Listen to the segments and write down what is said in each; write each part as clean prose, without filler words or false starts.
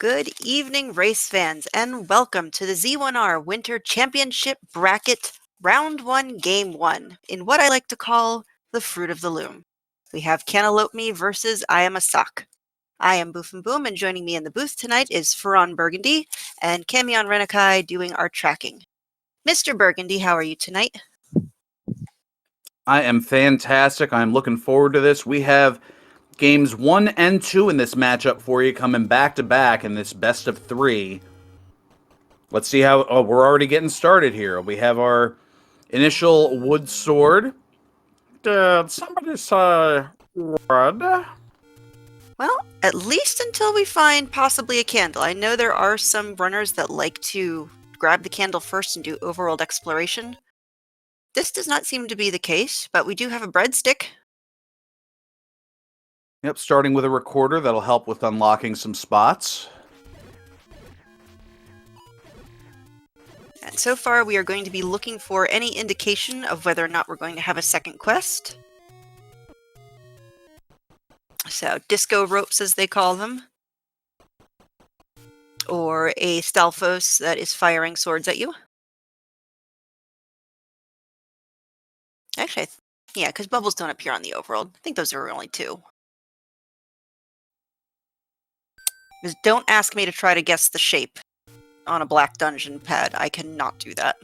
Good evening, race fans, and welcome to the Z1R Winter Championship Bracket Round 1, Game 1, in what I like to call the Fruit of the Loom. We have cantaloupeme versus Imasock. I am Boof and Boom, and joining me in the booth tonight is Ferran Burgundy and Camion Renakai doing our tracking. Mr. Burgundy, how are you tonight? I am fantastic. I'm looking forward to this. We have games 1 and 2 in this matchup for you, coming back to back in this best of 3. Let's see how... Oh, we're already getting started here. We have our initial wood sword. Did somebody say wood? Well, at least until we find possibly a candle. I know there are some runners that like to grab the candle first and do overworld exploration. This does not seem to be the case, but we do have a breadstick. Yep, starting with a recorder that'll help with unlocking some spots. And so far we are going to be looking for any indication of whether or not we're going to have a second quest. So, disco ropes as they call them. Or a Stalfos that is firing swords at you. Actually, yeah, because bubbles don't appear on the overworld. I think those are only 2. Just don't ask me to try to guess the shape on a black dungeon pad. I cannot do that.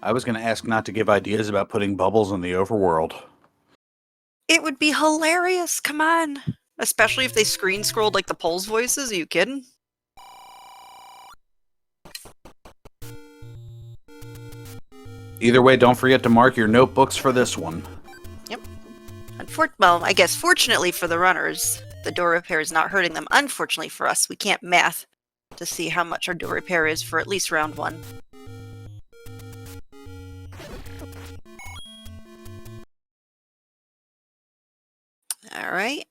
I was going to ask not to give ideas about putting bubbles in the overworld. It would be hilarious, come on! Especially if they screen scrolled like the Poles voices, are you kidding? Either way, don't forget to mark your notebooks for this one. Yep. Well, I guess fortunately for the runners, the door repair is not hurting them. Unfortunately for us, we can't math to see how much our door repair is for at least round 1. Alright.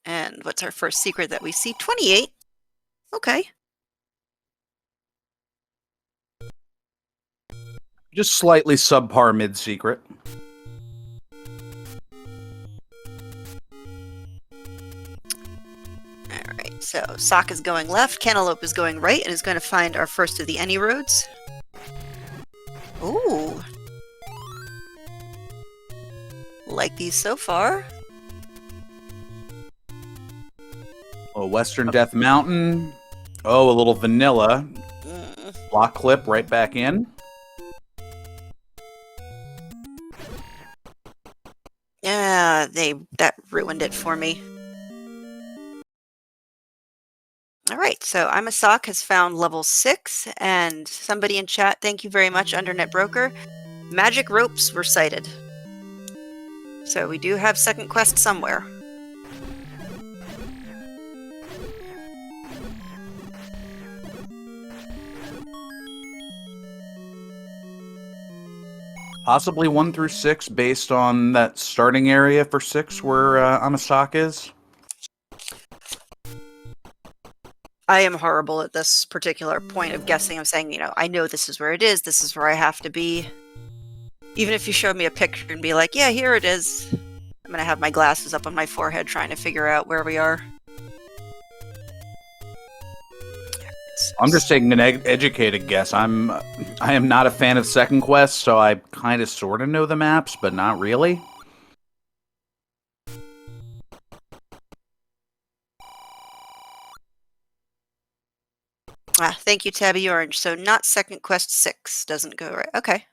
And what's our first secret that we see? 28. Okay. Just slightly subpar mid-secret. Alright, so Sock is going left, Cantaloupe is going right, and is going to find our first of the any roads. Ooh. Like these so far. A Western Death Mountain. Oh, a little vanilla. Block clip right back in. Yeah, that ruined it for me. Alright, so Imasock has found level 6, and somebody in chat, thank you very much, Undernet Broker. Magic ropes were sighted. So we do have second quest somewhere. Possibly 1 through 6 based on that starting area for 6 where Imasock is. I am horrible at this particular point of guessing. I'm saying, I know this is where it is, this is where I have to be. Even if you showed me a picture and be like, yeah, here it is. I'm gonna have my glasses up on my forehead trying to figure out where we are. I'm just taking an educated guess. I am not a fan of second quest, so I kind of sort of know the maps, but not really. Thank you, Tabby Orange. So not second quest 6 doesn't go right. Okay.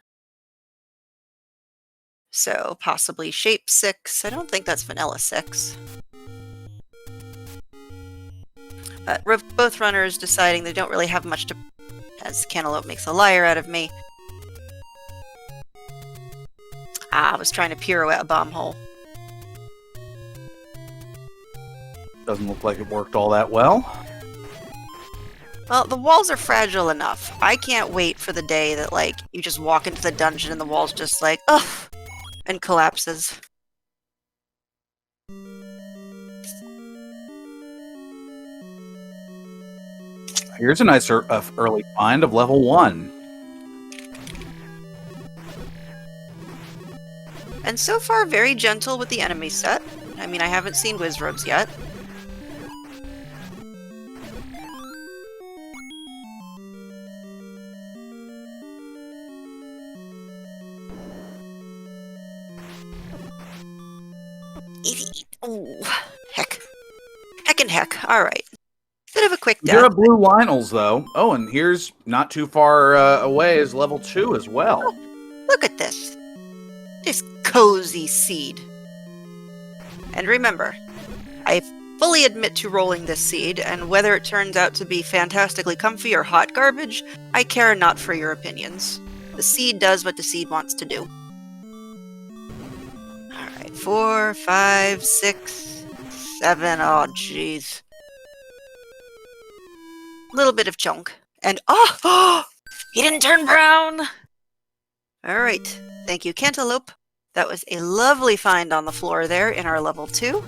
So possibly shape 6. I don't think that's vanilla 6. But both runners deciding they don't really have much to... As Cantaloupe makes a liar out of me. I was trying to pirouette a bomb hole. Doesn't look like it worked all that well. Well, the walls are fragile enough. I can't wait for the day that, you just walk into the dungeon and the wall's just ugh, and collapses. Here's a nice early find of level 1. And so far, very gentle with the enemy set. I mean, I haven't seen Wizrobes yet. Heck and heck. All right. Bit of a quick We do death. have blue Lionels, though. Oh, and here's not too far away is level 2 as well. Look at this. This cozy seed. And remember, I fully admit to rolling this seed, and whether it turns out to be fantastically comfy or hot garbage, I care not for your opinions. The seed does what the seed wants to do. Alright, 4, 5, 6, 7. Oh, jeez. Little bit of chunk. And oh! He didn't turn brown! Alright. Thank you, Cantaloupe. That was a lovely find on the floor there in our level 2.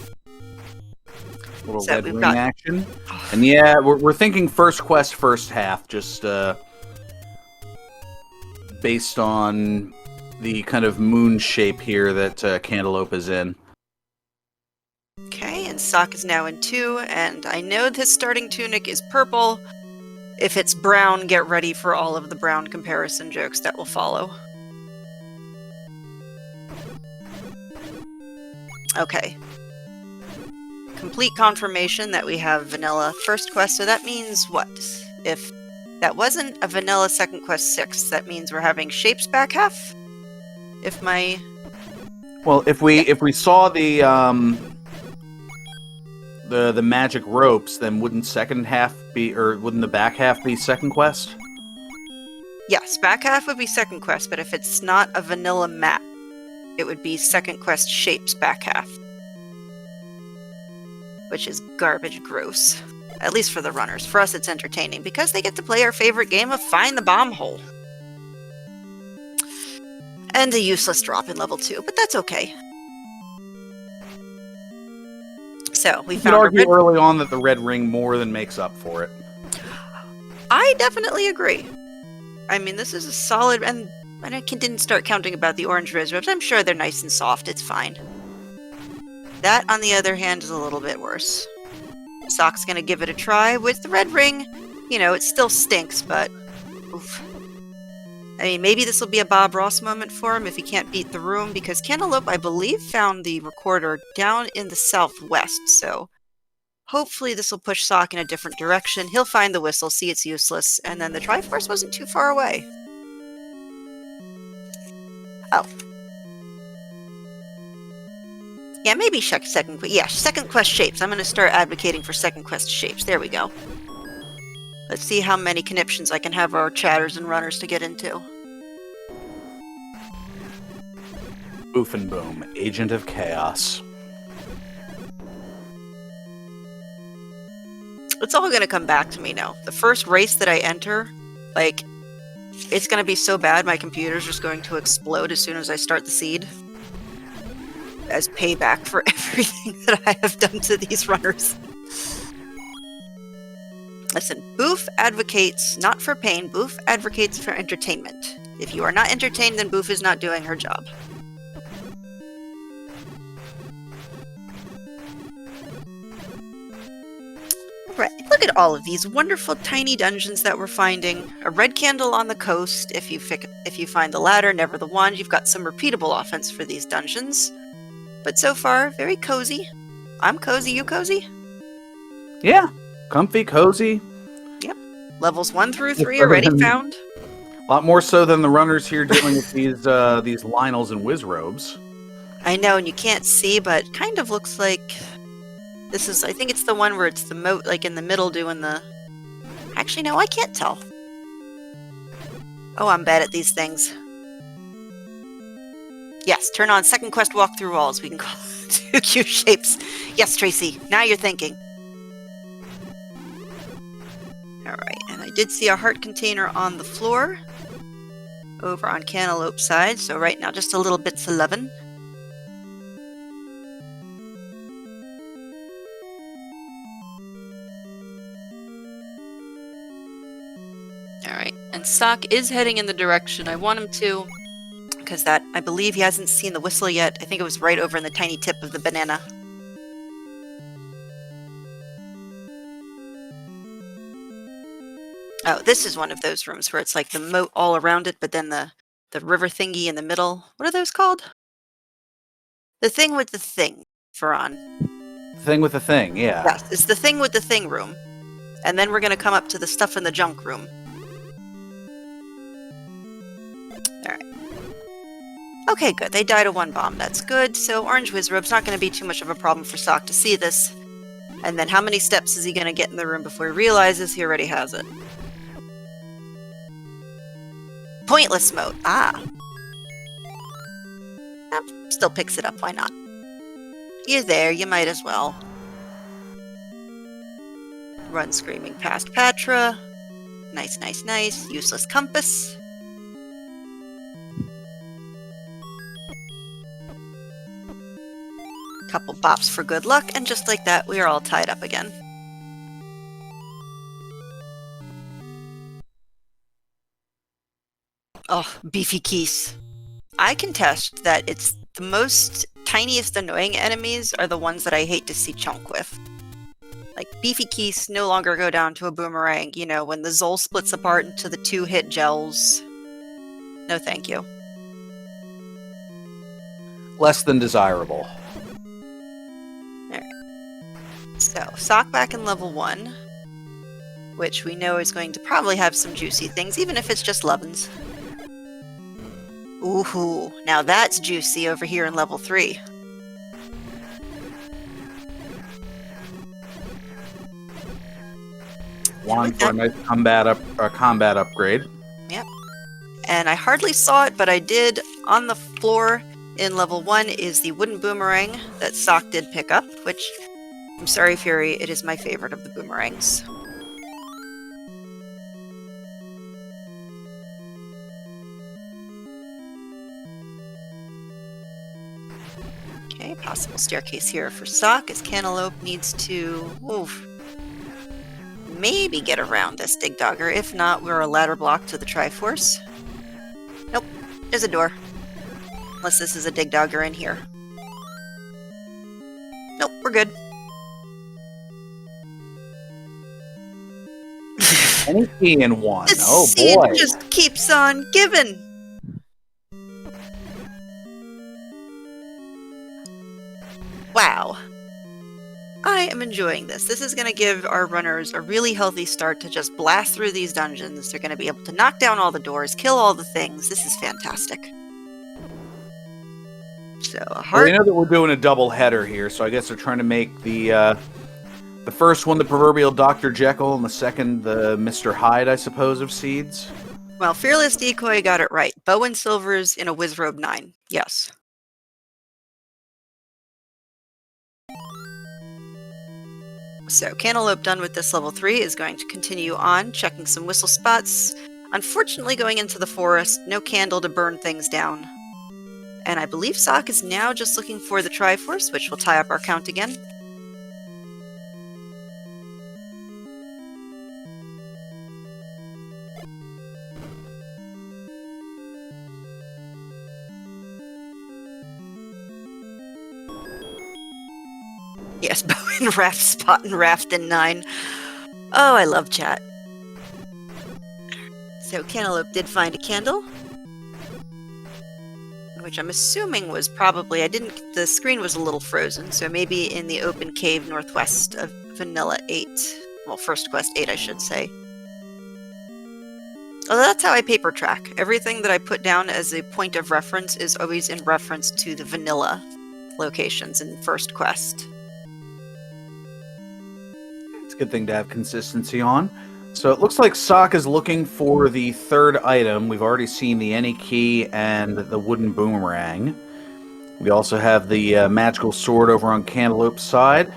Little So red we've ring got- action. And yeah, we're thinking first quest, first half, just based on the kind of moon shape here that Cantaloupe is in. Okay, and Sock is now in 2, and I know this starting tunic is purple. If it's brown, get ready for all of the brown comparison jokes that will follow. Okay. Complete confirmation that we have vanilla first quest, so that means what? If that wasn't a vanilla second quest 6, that means we're having shapes back half? If my... Well, if we saw the magic ropes, then wouldn't second half be, or wouldn't the back half be second quest? Yes, back half would be second quest, but if it's not a vanilla map, it would be second quest shapes back half. Which is garbage gross. At least for the runners. For us, it's entertaining, because they get to play our favorite game of Find the Bomb Hole. And a useless drop in level 2, but that's okay. So, we You could found a argue red... early on that the red ring more than makes up for it. I definitely agree. I mean, this is a solid... And I didn't start counting about the orange reserves. I'm sure they're nice and soft. It's fine. That, on the other hand, is a little bit worse. Sock's gonna give it a try. With the red ring, you know, it still stinks, but... Oof. I mean, maybe this will be a Bob Ross moment for him if he can't beat the room, because Cantaloupe, I believe, found the recorder down in the southwest, so... Hopefully this will push Sock in a different direction. He'll find the whistle, see it's useless, and then the Triforce wasn't too far away. Oh. Yeah, maybe second quest shapes. I'm going to start advocating for second quest shapes. There we go. Let's see how many conniptions I can have our chatters and runners to get into. Boof and boom, agent of chaos. It's all going to come back to me now. The first race that I enter, like, it's going to be so bad my computer's just going to explode as soon as I start the seed. As payback for everything that I have done to these runners. Listen, Boof advocates not for pain, Boof advocates for entertainment. If you are not entertained, then Boof is not doing her job. Right, look at all of these wonderful tiny dungeons that we're finding. A red candle on the coast, if you find the ladder, never the wand. You've got some repeatable offense for these dungeons. But so far, very cozy. I'm cozy, you cozy? Yeah, comfy, cozy. Yep. Levels 1 through 3 already found. A lot more so than the runners here dealing with these Lionels and whiz robes. I know, and you can't see, but kind of looks like... This is, I think it's the one where it's the moat, like in the middle doing the... Actually, no, I can't tell. Oh, I'm bad at these things. Yes, turn on second quest walkthrough walls. We can call it 2Q shapes. Yes, Tracy, now you're thinking. Alright, and I did see a heart container on the floor. Over on Cantaloupe's side, so right now just a little bits of lovin'. Alright, and Sock is heading in the direction I want him to. Because that, I believe he hasn't seen the whistle yet. I think it was right over in the tiny tip of the banana. Oh, this is one of those rooms where it's like the moat all around it, but then the river thingy in the middle. What are those called? The thing with the thing, Faran. Thing with the thing, yeah. Yes, it's the thing with the thing room. And then we're going to come up to the stuff in the junk room. Alright. Okay, good. They died of one bomb. That's good. So Orange Wizrobe's not going to be too much of a problem for Sock to see this. And then how many steps is he going to get in the room before he realizes he already has it? Pointless mode. Ah. Still picks it up. Why not? You're there. You might as well. Run screaming past Patra. Nice, nice, nice. Useless compass. Couple bops for good luck, and just like that, we are all tied up again. Oh, beefy keys. I contest that it's the most tiniest annoying enemies are the ones that I hate to see chunk with. Like, beefy keys no longer go down to a boomerang, you know, when the Zol splits apart into the 2-hit gels. No thank you. Less than desirable. So, Sock back in level 1, which we know is going to probably have some juicy things, even if it's just lovin's. Ooh, now that's juicy over here in level 3. One for a nice combat upgrade. Yep. And I hardly saw it, but I did. On the floor in level 1 is the wooden boomerang that Sock did pick up, which, I'm sorry, Fury, it is my favorite of the boomerangs. Okay, possible staircase here for Sock, as Cantaloupe needs to maybe get around this Dig Dogger. If not, we're a ladder block to the Triforce. Nope, there's a door. Unless this is a Dig Dogger in here. Nope, we're good. Any key in one. This Oh seed boy. just keeps on giving. Wow. I am enjoying this. This is going to give our runners a really healthy start to just blast through these dungeons. They're going to be able to knock down all the doors, kill all the things. This is fantastic. So, a Well, heart. they know that we're doing a double header here, so I guess they're trying to make the first one the proverbial Dr. Jekyll, and the second the Mr. Hyde, I suppose, of seeds. Well, Fearless Decoy got it right. Bow and Silver's in a Wizrobe 9. Yes. So, Cantaloupe done with this level 3 is going to continue on, checking some whistle spots. Unfortunately, going into the forest, no candle to burn things down. And I believe Sock is now just looking for the Triforce, which will tie up our count again. Yes, Bow and Raft spot and Raft in 9. Oh, I love chat. So Cantaloupe did find a candle, which I'm assuming was probably, the screen was a little frozen, so maybe in the open cave northwest of Vanilla 8. Well, First Quest 8, I should say. Well, that's how I paper track. Everything that I put down as a point of reference is always in reference to the vanilla locations in First Quest. It's a good thing to have consistency on. So it looks like Sock is looking for the third item. We've already seen the Any Key and the wooden boomerang. We also have the magical sword over on Cantaloupe's side.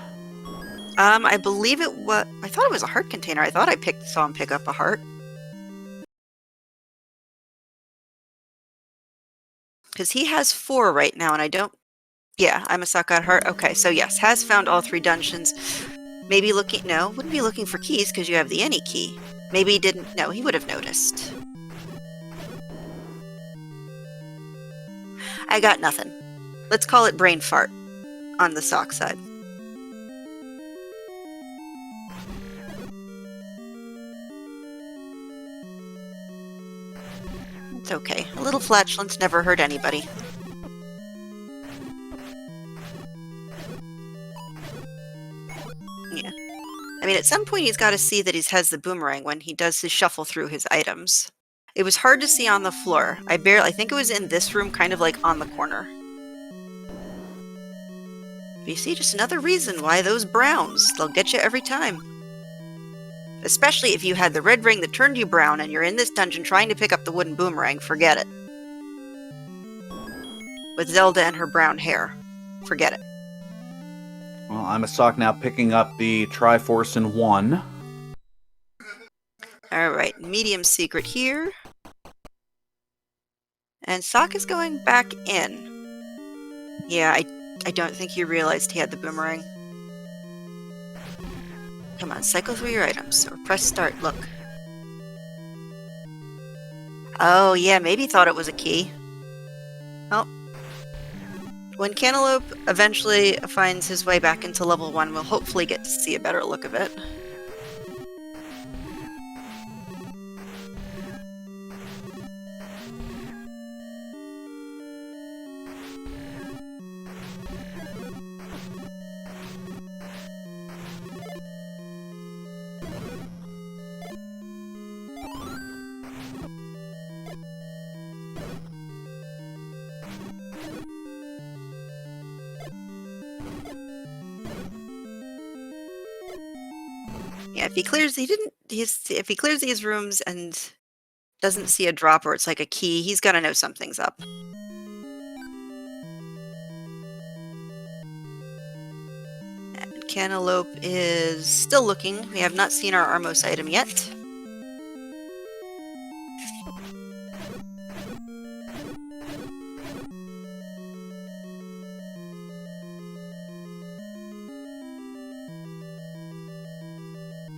I believe it was. I thought it was a heart container. I thought I saw him pick up a heart. Because he has 4 right now, and I don't. Yeah, Imasock got heart. Okay, so yes, has found all 3 dungeons. Maybe looking. No, wouldn't be looking for keys because you have the Any Key. Maybe he didn't. No, he would have noticed. I got nothing. Let's call it brain fart on the Sock side. It's okay. A little flatulence never hurt anybody. I mean, at some point he's got to see that he has the boomerang when he does his shuffle through his items. It was hard to see on the floor. I think it was in this room, kind of like on the corner. But you see, just another reason why those browns, they'll get you every time. Especially if you had the red ring that turned you brown and you're in this dungeon trying to pick up the wooden boomerang, forget it. With Zelda and her brown hair, forget it. Well, Imasock now picking up the Triforce in 1. Alright, medium secret here. And Sock is going back in. Yeah, I don't think he realized he had the boomerang. Come on, cycle through your items, or press start, look. Oh, yeah, maybe thought it was a key. Well, when Cantaloupe eventually finds his way back into level 1, we'll hopefully get to see a better look of it. Yeah, if he clears these rooms and doesn't see a drop or it's like a key, he's gotta know something's up. And Cantaloupe is still looking. We have not seen our Armos item yet.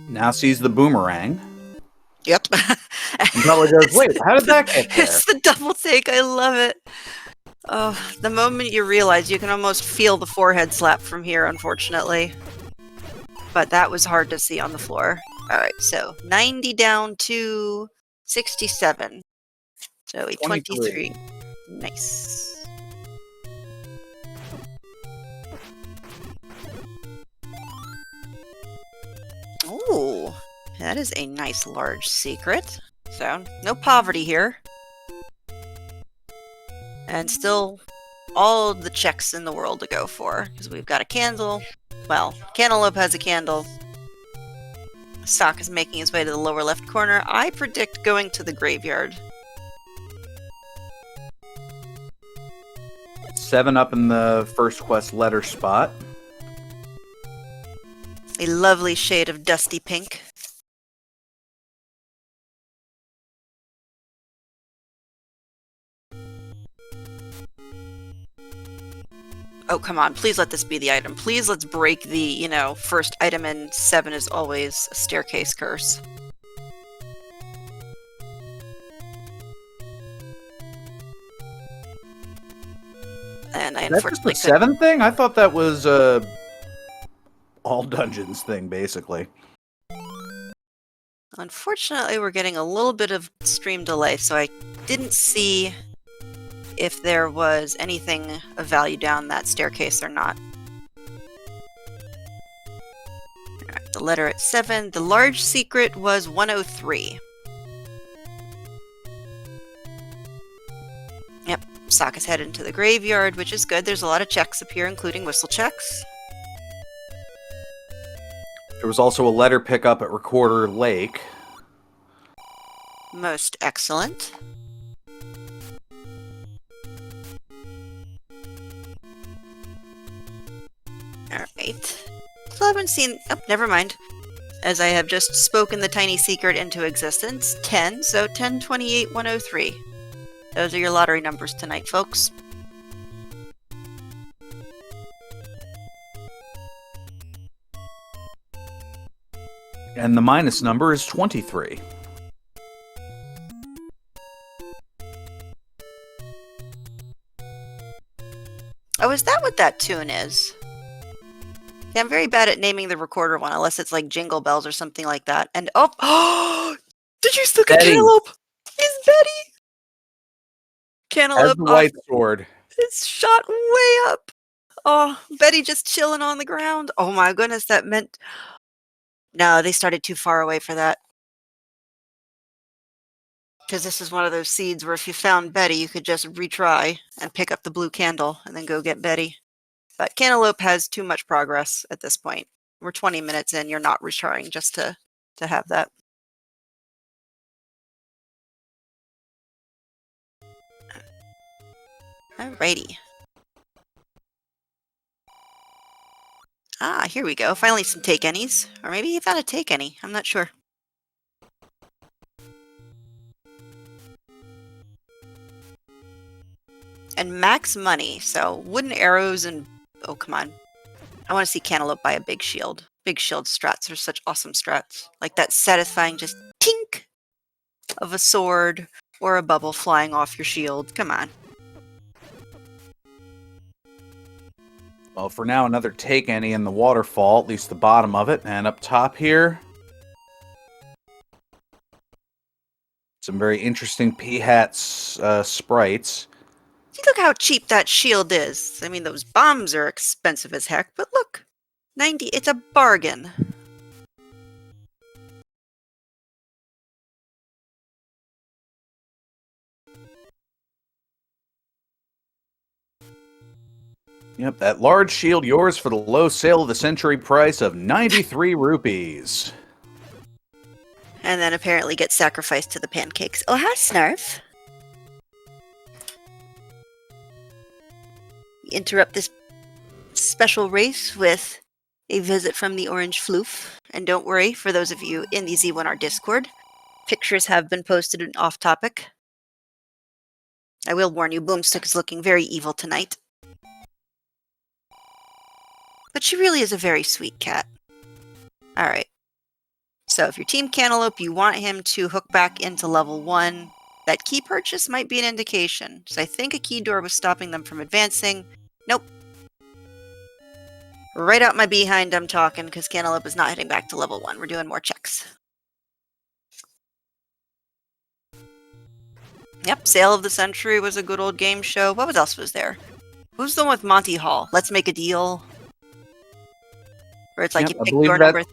Now sees the boomerang. Yep. And probably goes, wait, how did that get there? It's the double take. I love it. Oh, the moment you realize, you can almost feel the forehead slap from here, unfortunately. But that was hard to see on the floor. Alright, so 90 down to 67. So a 23. Nice. Ooh, that is a nice large secret. So, no poverty here. And still all the checks in the world to go for. Because we've got a candle. Well, Cantaloupe has a candle. Sock is making his way to the lower left corner. I predict going to the graveyard. 7 up in the first quest letter spot. A lovely shade of dusty pink. Oh, come on. Please let this be the item. Please let's break the, first item in 7 is always a staircase curse. And I That's just unfortunately the 7 thing? I thought that was all dungeons thing, basically. Unfortunately, we're getting a little bit of stream delay, so I didn't see if there was anything of value down that staircase or not. Alright, the letter at 7. The large secret was 103. Yep, Sock is headed into the graveyard, which is good. There's a lot of checks up here, including whistle checks. There was also a letter pickup at Recorder Lake. Most excellent. Alright. Still haven't seen... Oh, never mind. As I have just spoken the tiny secret into existence. 10, so 10, 28, 103. Those are your lottery numbers tonight, folks. And the minus number is 23. Oh, is that what that tune is? Yeah, I'm very bad at naming the recorder one, unless it's like Jingle Bells or something like that. And oh, did you look at Cantaloupe? It's Betty. Cantaloupe. Has the white sword. It's shot way up. Oh, Betty just chilling on the ground. Oh my goodness, that meant No, they started too far away for that. Because this is one of those seeds where if you found Betty, you could just retry and pick up the blue candle and then go get Betty. But Cantaloupe has too much progress at this point. We're 20 minutes in, you're not retrying just to have that. Alrighty. Ah, here we go. Finally some take any's. Or maybe he found a take any. I'm not sure. And max money, so wooden arrows and... Oh, come on. I want to see Cantaloupe buy a big shield. Big shield strats are such awesome strats. Like that satisfying just tink of a sword or a bubble flying off your shield. Come on. Well, for now, another take any in the waterfall, at least the bottom of it. And up top here, some very interesting P-Hats sprites. See, look how cheap that shield is. I mean, those bombs are expensive as heck, but look. 90, it's a bargain. Yep, that large shield yours for the low sale of the century price of 93 rupees. And then apparently get sacrificed to the pancakes. Oh, hi, Snarf. Interrupt this special race with a visit from the Orange Floof. And don't worry, for those of you in the Z1R Discord, pictures have been posted and off topic. I will warn you, Boomstick is looking very evil tonight. But she really is a very sweet cat. Alright. So if you're Team Cantaloupe, you want him to hook back into level 1. That key purchase might be an indication. So I think a key door was stopping them from advancing. Nope. Right out my behind I'm talking, because Cantaloupe is not heading back to level 1. We're doing more checks. Yep, Sale of the Century was a good old game show. What else was there? Who's the one with Monty Hall? Let's Make a Deal? Where it's like you pick your number.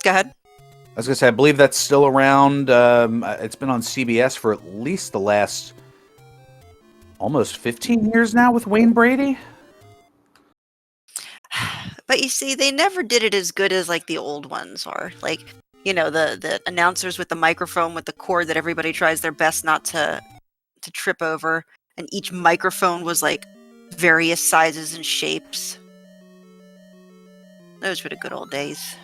Go ahead. I was going to say, I believe that's still around. It's been on CBS for at least the last almost 15 years now with Wayne Brady. But you see, they never did it as good as like the old ones are. Like, you know, the announcers with the microphone with the cord that everybody tries their best not to trip over. And each microphone was like various sizes and shapes. Those were the good old days.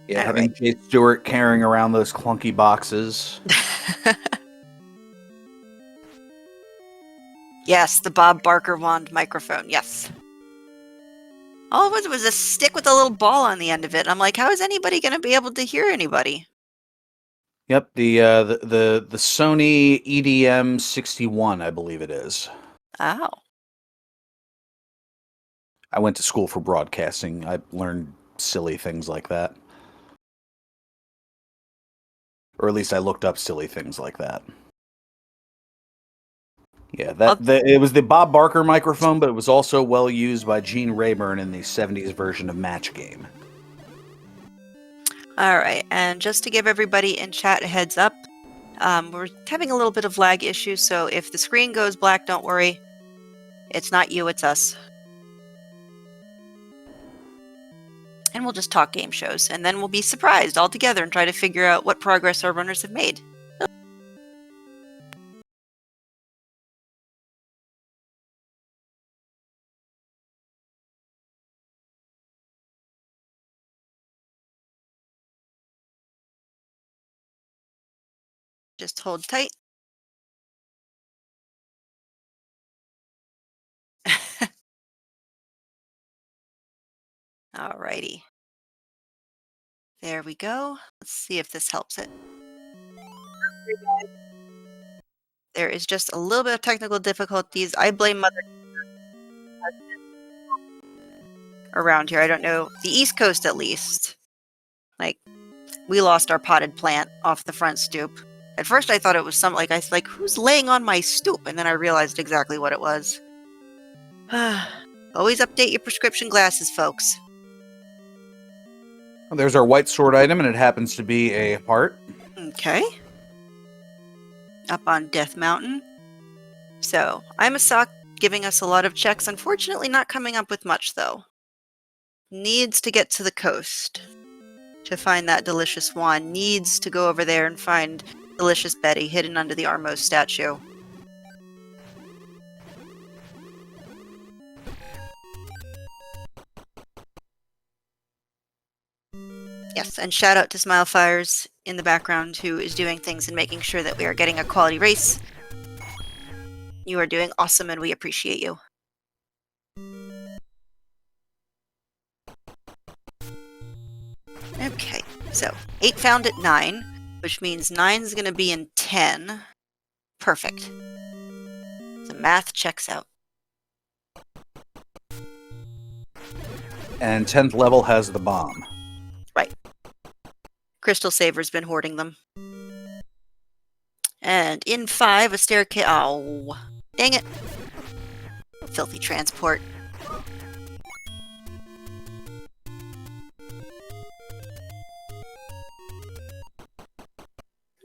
Yeah, having Jay Stewart carrying around those clunky boxes. Yes, the Bob Barker wand microphone, yes. All it was a stick with a little ball on the end of it. I'm like, how is anybody going to be able to hear anybody? Yep, the Sony EDM 61, I believe it is. Oh. I went to school for broadcasting. I learned silly things like that. Or at least I looked up silly things like that. Yeah, it was the Bob Barker microphone, but it was also well used by Gene Rayburn in the 70s version of Match Game. Alright, and just to give everybody in chat a heads up, we're having a little bit of lag issues, so if the screen goes black, don't worry. It's not you, it's us. And we'll just talk game shows, and then we'll be surprised all together and try to figure out what progress our runners have made. Just hold tight. Alrighty. There we go. Let's see if this helps it. There is just a little bit of technical difficulties. I blame Mother around here. I don't know. The East Coast, at least. Like, we lost our potted plant off the front stoop. At first, I thought it was some like who's laying on my stoop? And then I realized exactly what it was. Always update your prescription glasses, folks. There's our white sword item, and it happens to be a heart. Okay. Up on Death Mountain. So, Imasock giving us a lot of checks. Unfortunately, not coming up with much, though. Needs to get to the coast to find that delicious wand. Needs to go over there and find Delicious Betty hidden under the Armos statue. Yes, and shout out to Smilefires in the background who is doing things and making sure that we are getting a quality race. You are doing awesome and we appreciate you. Okay, so 8 found at 9, which means 9 is going to be in 10. Perfect. The math checks out. And 10th level has the bomb. Right. Crystal Saver's been hoarding them. And in 5, a staircase. Oh, dang it. Filthy transport.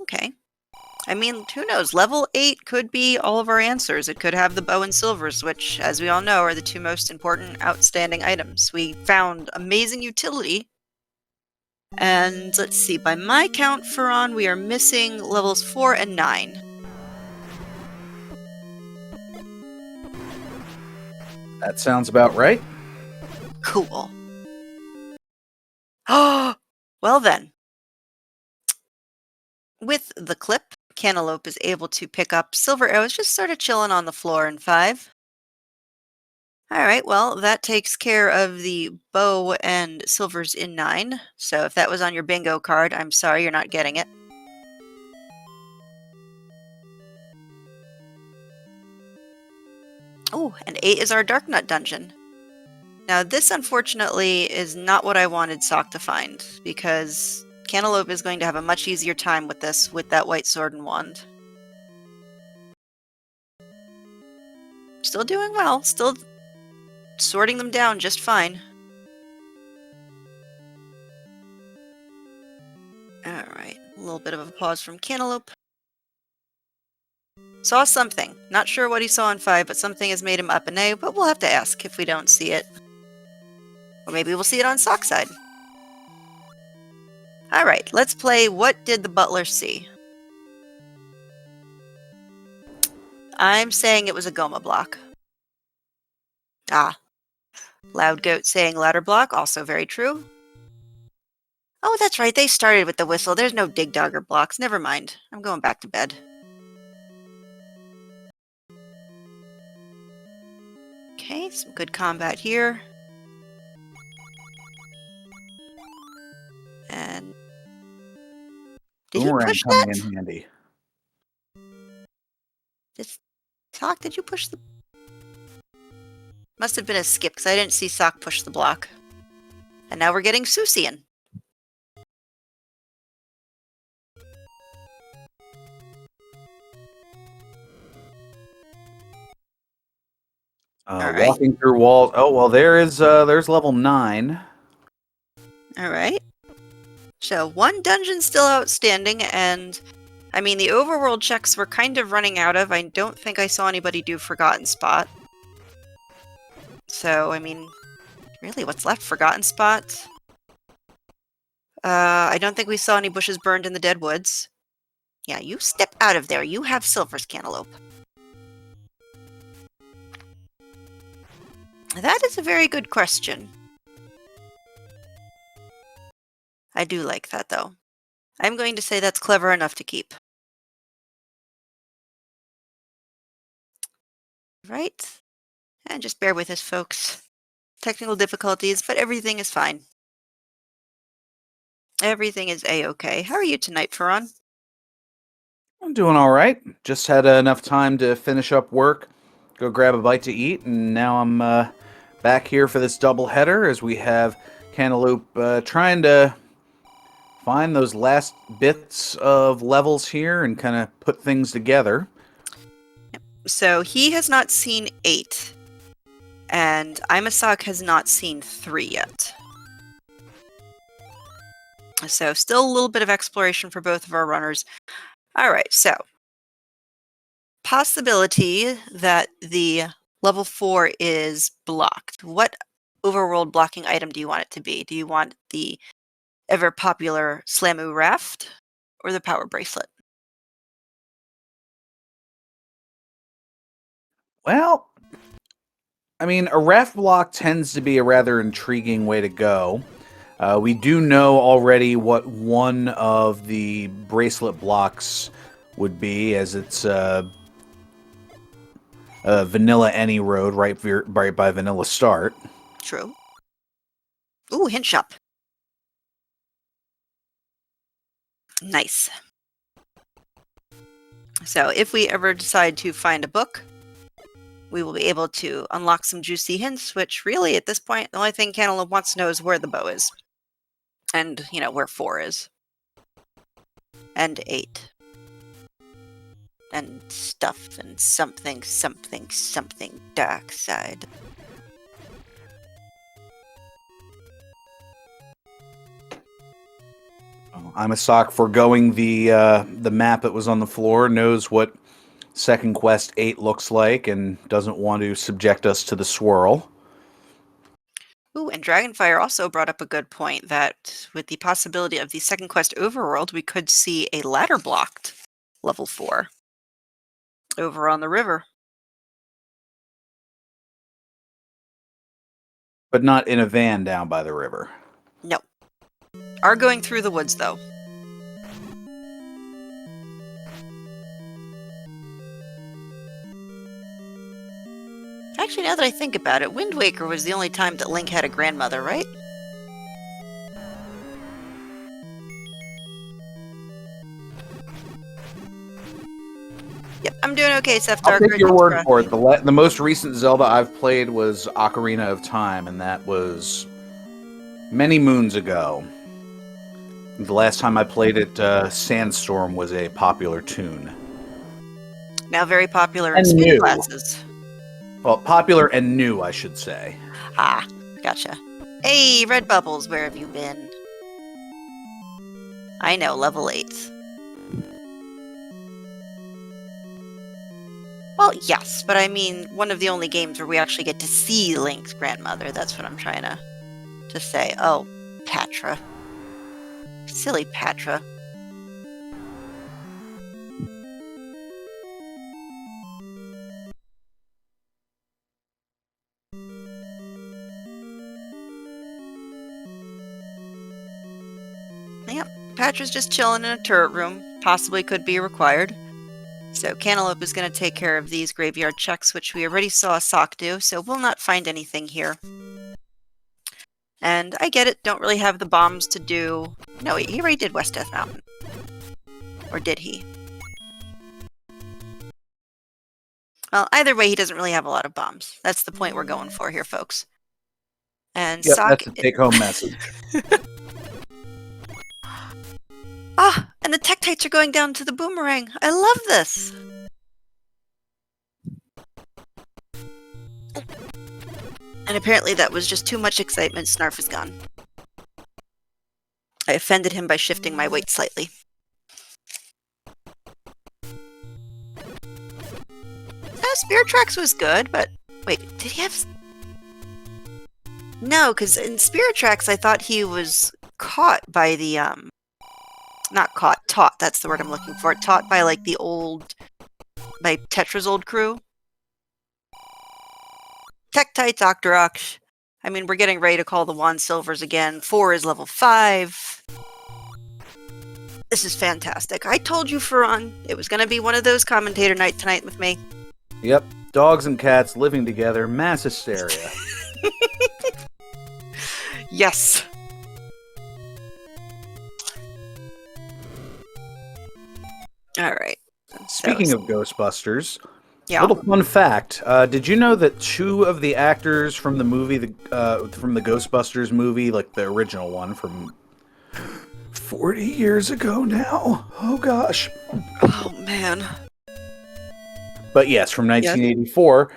Okay. I mean, who knows? Level 8 could be all of our answers. It could have the bow and silvers, which, as we all know, are the 2 most important outstanding items. We found amazing utility. And let's see, by my count, Faron, we are missing levels 4 and 9. That sounds about right. Cool. Oh, well then. With the clip, Cantaloupe is able to pick up silver arrows just sort of chilling on the floor in 5. Alright, well, that takes care of the bow and silvers in 9. So if that was on your bingo card, I'm sorry you're not getting it. Oh, and 8 is our Dark Nut dungeon. Now this, unfortunately, is not what I wanted Sock to find, because Cantaloupe is going to have a much easier time with this, with that white sword and wand. Still doing well, still sorting them down just fine. Alright, a little bit of a pause from Cantaloupe. Saw something. Not sure what he saw in 5, but something has made him up and A, but we'll have to ask if we don't see it. Or maybe we'll see it on Sock's side. Alright, let's play What Did the Butler See? I'm saying it was a Goma block. Ah. Loud Goat saying ladder block, also very true. Oh, that's right, they started with the whistle. There's no dig dogger blocks. Never mind. I'm going back to bed. Okay, some good combat here. And did he push that? In handy. Sock, did you push the... Must have been a skip, because I didn't see Sock push the block. And now we're getting Susian. Walking through walls. Oh, well, there's level 9. Alright. So, 1 dungeon still outstanding, and... I mean, the overworld checks were kind of running out of. I don't think I saw anybody do Forgotten Spot. So, I mean... Really, what's left? Forgotten Spot? I don't think we saw any bushes burned in the dead woods. Yeah, you step out of there. You have silvers, Cantaloupe. That is a very good question. I do like that, though. I'm going to say that's clever enough to keep. Right? And just bear with us, folks. Technical difficulties, but everything is fine. Everything is a-okay. How are you tonight, Faron? I'm doing all right. Just had enough time to finish up work, go grab a bite to eat, and now I'm back here for this double header as we have Cantaloupe trying to find those last bits of levels here and kind of put things together. So he has not seen 8. And Imasock has not seen 3 yet. So still a little bit of exploration for both of our runners. All right, so possibility that the level 4 is blocked. What overworld blocking item do you want it to be? Do you want the ever popular Slamu Raft or the Power Bracelet? Well, I mean, a raft block tends to be a rather intriguing way to go. We do know already what one of the bracelet blocks would be, as it's Vanilla Any Road, right by Vanilla Start. True. Ooh, hint shop. Nice. So if we ever decide to find a book, we will be able to unlock some juicy hints, which really, at this point, the only thing Cantaloupe wants to know is where the bow is. And, where 4 is. And 8. And stuff and something, something, something dark side. I'm a sock foregoing the map that was on the floor, knows what Second Quest 8 looks like, and doesn't want to subject us to the swirl. Ooh, and Dragonfire also brought up a good point that with the possibility of the Second Quest Overworld, we could see a ladder blocked level 4 over on the river. But not in a van down by the river. No. Are going through the woods, though. Actually, now that I think about it, Wind Waker was the only time that Link had a grandmother, right? Yep, I'm doing okay, Seth I'll Darker. take your word for it. The most recent Zelda I've played was Ocarina of Time, and that was many moons ago. The last time I played it, Sandstorm was a popular tune. Now very popular in And speed new. classes. Well, popular and new, I should say. Ah, gotcha. Hey, Red Bubbles, where have you been? I know, level 8. Well, yes, but I mean, one of the only games where we actually get to see Link's grandmother. That's what I'm trying to say. Oh, Patra. Silly Patra. Yep, Patra's just chilling in a turret room. Possibly could be required. So Cantaloupe is going to take care of these graveyard checks, which we already saw Sock do, so we'll not find anything here. And I get it, don't really have the bombs to do... No, he already did West Death Mountain. Or did he? Well, either way, he doesn't really have a lot of bombs. That's the point we're going for here, folks. And Yep, Sock... that's a take-home message. Ah, and the Tektites are going down to the boomerang. I love this. And apparently that was just too much excitement. Snarf is gone. I offended him by shifting my weight slightly. Spirit Tracks was good, but... Wait, did he have... No, because in Spirit Tracks I thought he was caught by the, not caught, taught, that's the word I'm looking for. Taught by, like, the old... by Tetra's old crew. Tektite, Dr. Aksh. I mean, we're getting ready to call the Wand Silvers again. 4 is level 5. This is fantastic. I told you, Faran, it was going to be one of those commentator night tonight with me. Yep, dogs and cats living together, mass hysteria. Yes. All right. Speaking of Ghostbusters, yeah. Little fun fact: did you know that 2 of the actors from the movie, from the Ghostbusters movie, like the original one from 40 years ago now? Oh gosh. Oh man. But yes, from Yes. 1984.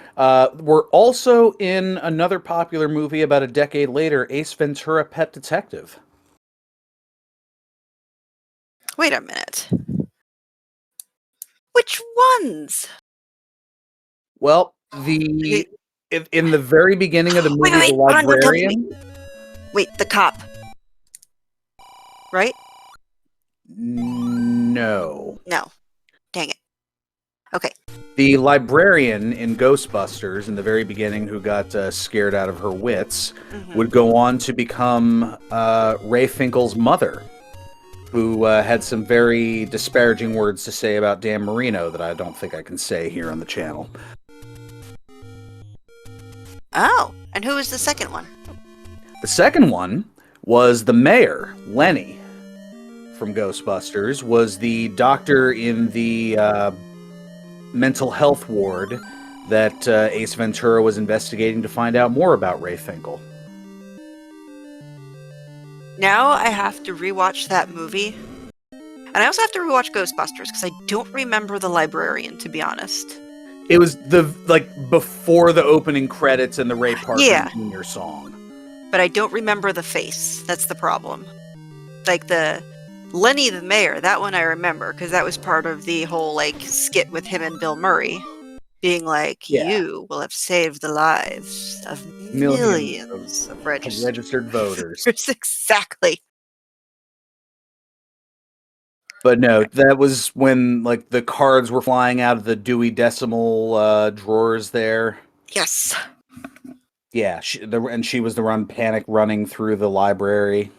We're also in another popular movie about a decade later, Ace Ventura: Pet Detective. Wait a minute. Which ones? Well, Okay. in the very beginning of the Wait, movie, wait, the wait. Hold on, don't tell me. librarian. Wait, the cop, right? No. No. Dang it. Okay. The librarian in Ghostbusters in the very beginning, who got scared out of her wits, Hmm. would go on to become Ray Finkel's mother, who had some very disparaging words to say about Dan Marino that I don't think I can say here on the channel. Oh, and who was the second one? The second one was the mayor, Lenny, from Ghostbusters, was the doctor in the mental health ward that Ace Ventura was investigating to find out more about Ray Finkel. Now I have to rewatch that movie. And I also have to rewatch Ghostbusters because I don't remember the librarian, to be honest. It was before the opening credits and the Ray Parker Yeah, Jr. song. but I don't remember the face. That's the problem. Like the Lenny the mayor, that one I remember because that was part of the whole like skit with him and Bill Murray being like, Yeah. "You will have saved the lives of Millions millions of of registered registered voters. Exactly. But no, that was when like the cards were flying out of the Dewey Decimal drawers there. Yes. Yeah, and she was the one panic running through the library.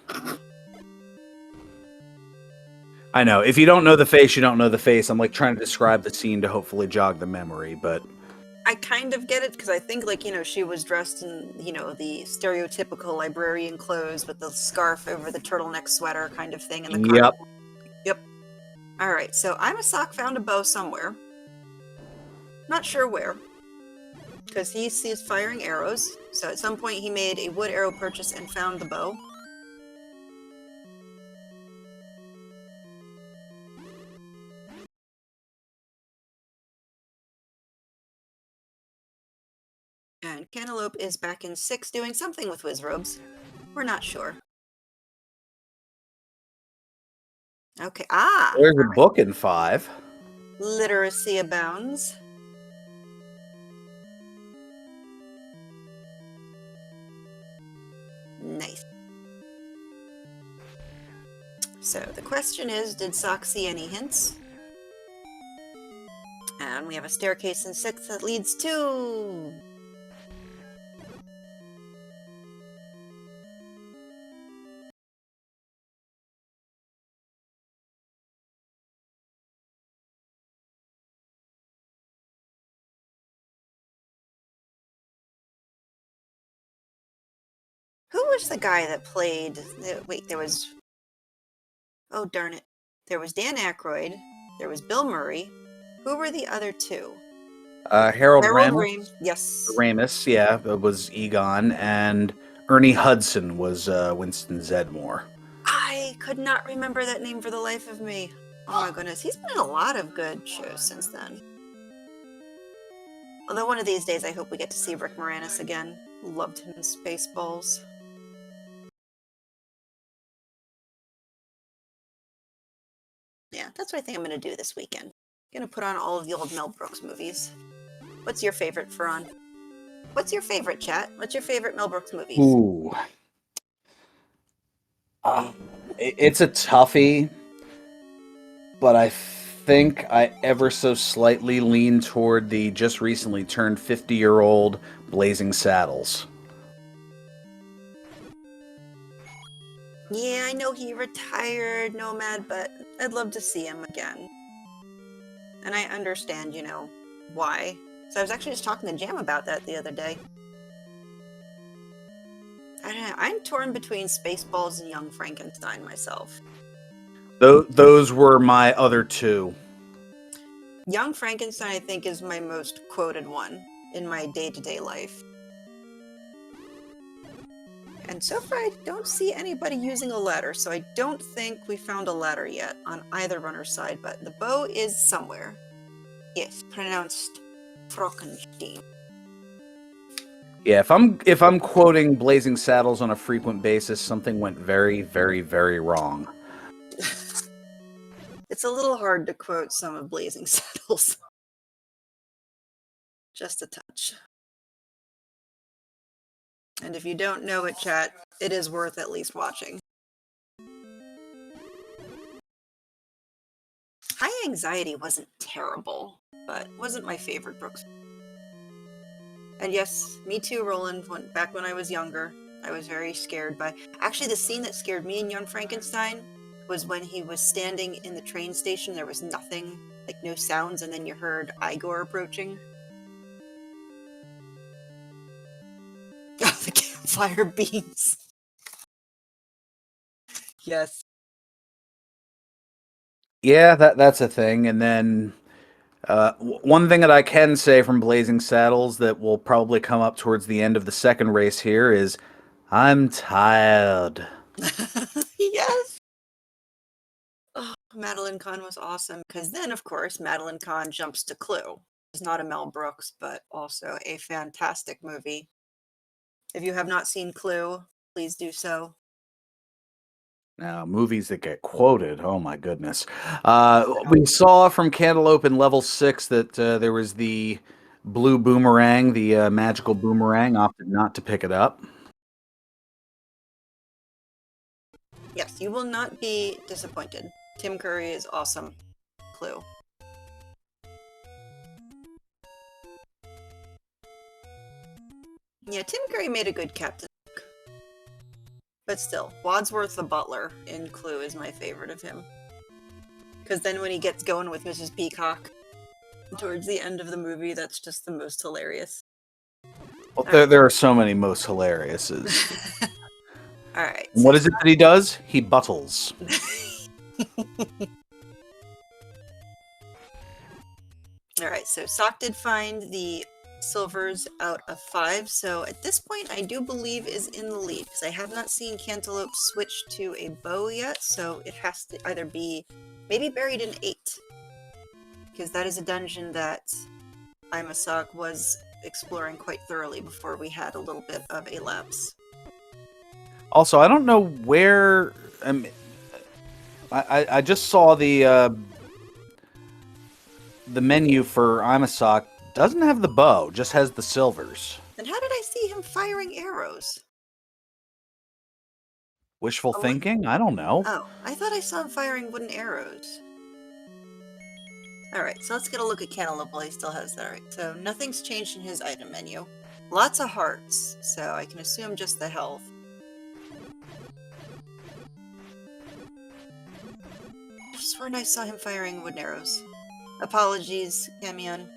I know. If you don't know the face, you don't know the face. I'm like trying to describe the scene to hopefully jog the memory, but I kind of get it because I think, like, she was dressed in, the stereotypical librarian clothes with the scarf over the turtleneck sweater kind of thing and the yep. cardigan. Yep. All right, so Imasock found a bow somewhere. Not sure where, because he sees firing arrows. So at some point he made a wood arrow purchase and found the bow. And Cantaloupe is back in 6 doing something with whiz robes. We're not sure. Okay. Ah! There's a book in 5. Literacy abounds. Nice. So the question is, did Sock see any hints? And we have a staircase in 6 that leads to... Who was the guy that played... Wait, there was... Oh, darn it. There was Dan Aykroyd. There was Bill Murray. Who were the other two? Harold Harold Ramis. Ramis. Yes. Ramis, yeah, was Egon, and Ernie Hudson was Winston Zedmore. I could not remember that name for the life of me. Oh my goodness. He's been in a lot of good shows since then. Although one of these days I hope we get to see Rick Moranis again. Loved him in Spaceballs. Yeah, that's what I think I'm going to do this weekend. I'm going to put on all of the old Mel Brooks movies. What's your favorite, Ferran? What's your favorite, chat? What's your favorite Mel Brooks movies? Ooh. It's a toughie, but I think I ever so slightly lean toward the just recently turned 50-year-old Blazing Saddles. Yeah, I know he retired, Nomad, but I'd love to see him again. And I understand, why. So I was actually just talking to Jam about that the other day. I don't know, I'm torn between Spaceballs and Young Frankenstein myself. Those were my other two. Young Frankenstein, I think, is my most quoted one in my day-to-day life. And so far, I don't see anybody using a ladder, so I don't think we found a ladder yet on either runner's side, but the bow is somewhere. Yes, pronounced Frockenstein. Yeah, if I'm quoting Blazing Saddles on a frequent basis, something went very, very, very wrong. It's a little hard to quote some of Blazing Saddles. Just a touch. And if you don't know it, chat, it is worth at least watching. High Anxiety wasn't terrible, but wasn't my favorite Brooks. And yes, me too, Roland. Back when I was younger, I was very scared by... Actually, the scene that scared me in Young Frankenstein was when he was standing in the train station. There was nothing, like no sounds, and then you heard Igor approaching. Oh, the campfire beams. Yes. Yeah, that's a thing. And then one thing that I can say from Blazing Saddles that will probably come up towards the end of the second race here is, I'm tired. Yes. Oh, Madeline Kahn was awesome, because then, of course, Madeline Kahn jumps to Clue. It's not a Mel Brooks, but also a fantastic movie. If you have not seen Clue, please do so. Now, movies that get quoted, oh my goodness. We saw from Cantaloupe in level 6 that there was the blue boomerang, the magical boomerang, opted not to pick it up. Yes, you will not be disappointed. Tim Curry is awesome. Clue. Yeah, Tim Curry made a good Captain Hook. But still, Wadsworth the Butler in Clue is my favorite of him. Because then when he gets going with Mrs. Peacock towards the end of the movie, that's just the most hilarious. Well, there are so many most hilariouses. Alright. So what is it that he does? He buttles. Alright, so Sock did find the silvers out of 5, so at this point I do believe is in the lead, because I have not seen Cantaloupe switch to a bow yet, so it has to either be maybe buried in 8, because that is a dungeon that Imasock was exploring quite thoroughly before we had a little bit of a lapse. Also, I don't know where... I just saw the menu for Imasock. Doesn't have the bow, just has the silvers. Then how did I see him firing arrows? Wishful thinking? I don't know. Oh, I thought I saw him firing wooden arrows. Alright, so let's get a look at Cantaloupe while he still has that. Alright, so nothing's changed in his item menu. Lots of hearts, so I can assume just the health. I swear I saw him firing wooden arrows. Apologies, Camion.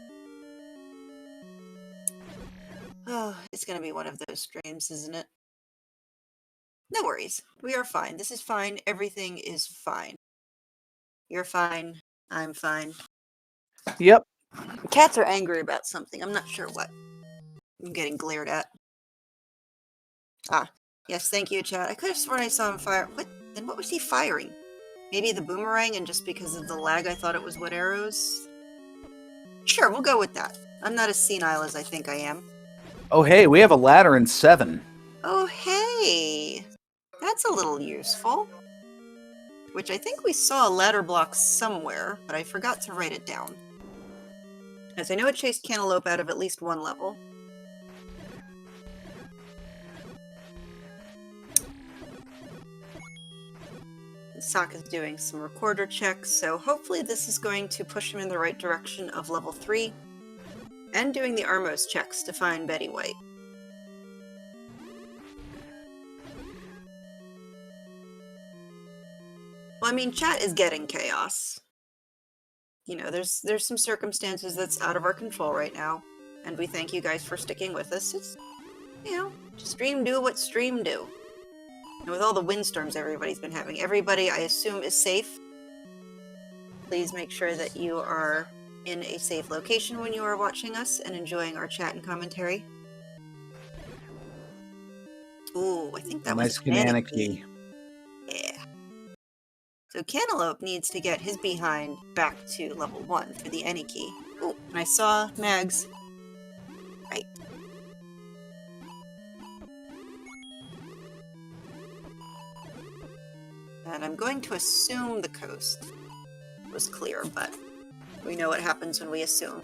Oh, it's gonna be one of those streams, isn't it? No worries. We are fine. This is fine. Everything is fine. You're fine. I'm fine. Yep. Cats are angry about something. I'm not sure what. I'm getting glared at. Ah. Yes, thank you, chat. I could have sworn I saw him fire... What? Then what was he firing? Maybe the boomerang, and just because of the lag I thought it was wood arrows? Sure, we'll go with that. I'm not as senile as I think I am. Oh, hey, we have a ladder in 7. Oh, hey! That's a little useful. Which I think we saw a ladder block somewhere, but I forgot to write it down. As I know it chased Cantaloupe out of at least one level. Sock is doing some recorder checks, so hopefully this is going to push him in the right direction of level 3. And doing the Armos checks to find Betty White. Well, I mean, chat is getting chaos. You know, there's some circumstances that's out of our control right now, and we thank you guys for sticking with us. It's, you know, stream do what stream do. And with all the windstorms everybody's been having, everybody, I assume, is safe. Please make sure that you are in a safe location when you are watching us and enjoying our chat and commentary. Ooh, I think that was a banana key. Yeah. So Cantaloupe needs to get his behind back to level 1 for the Any key. Ooh, and I saw Mags Right. And I'm going to assume the coast was clear, but we know what happens when we assume.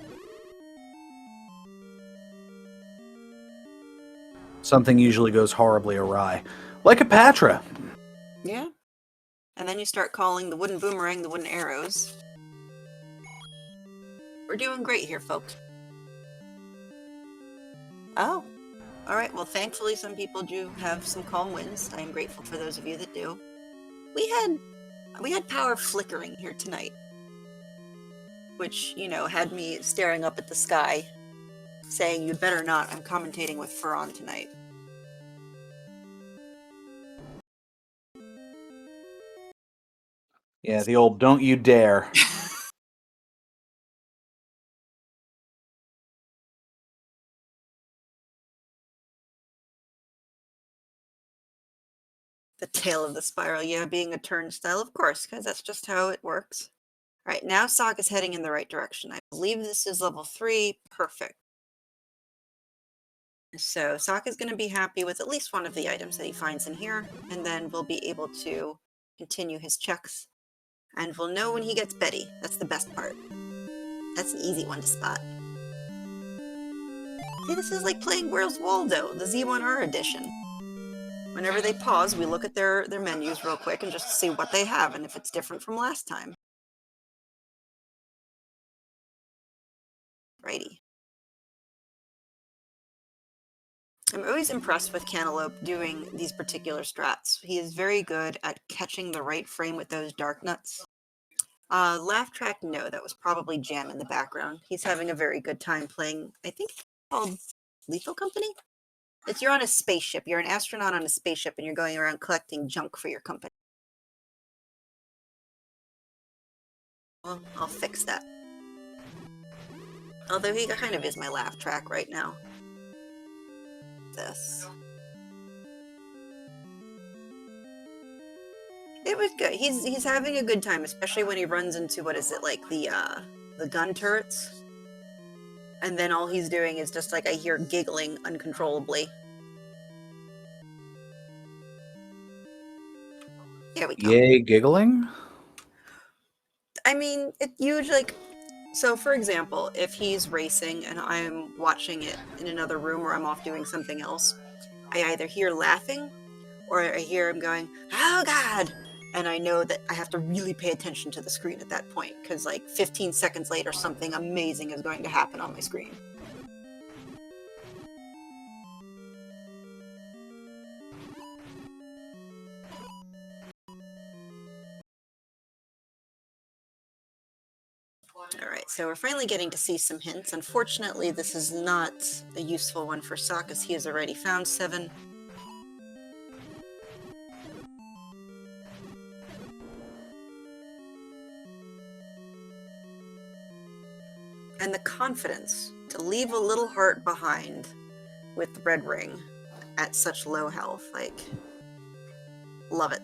Something usually goes horribly awry. Like a Patra. Yeah. And then you start calling the wooden boomerang the wooden arrows. We're doing great here, folks. Oh. Alright, well thankfully some people do have some calm winds. I am grateful for those of you that do. We had power flickering here tonight. Which, you know, had me staring up at the sky, saying, "You'd better not, I'm commentating with Furon tonight." Yeah, the old don't you dare. The tail of the spiral, yeah, being a turnstile, of course, because that's just how it works. Alright, now Sock is heading in the right direction. I believe this is level 3. Perfect. So Sock is going to be happy with at least one of the items that he finds in here, and then we'll be able to continue his checks. And we'll know when he gets Betty. That's the best part. That's an easy one to spot. See, this is like playing Where's Waldo, the Z1R edition. Whenever they pause, we look at their menus real quick and just see what they have and if it's different from last time. Righty. I'm always impressed with Cantaloupe doing these particular strats. He is very good at catching the right frame with those dark nuts. Laugh track, no, that was probably Jam in the background. He's having a very good time playing, I think it's called Lethal Company? It's you're on a spaceship. You're an astronaut on a spaceship and you're going around collecting junk for your company. Well, I'll fix that. Although he kind of is my laugh track right now. This. It was good. He's having a good time, especially when he runs into what is it, like the gun turrets. And then all he's doing is just like I hear giggling uncontrollably. There we go. Yay, giggling? I mean, it usually like so for example, if he's racing and I'm watching it in another room or I'm off doing something else, I either hear laughing or I hear him going, "Oh God!" And I know that I have to really pay attention to the screen at that point because, like, 15 seconds later, something amazing is going to happen on my screen. Alright, so we're finally getting to see some hints. Unfortunately, this is not a useful one for Sock as he has already found 7. And the confidence to leave a little heart behind with the red ring at such low health. Like, love it.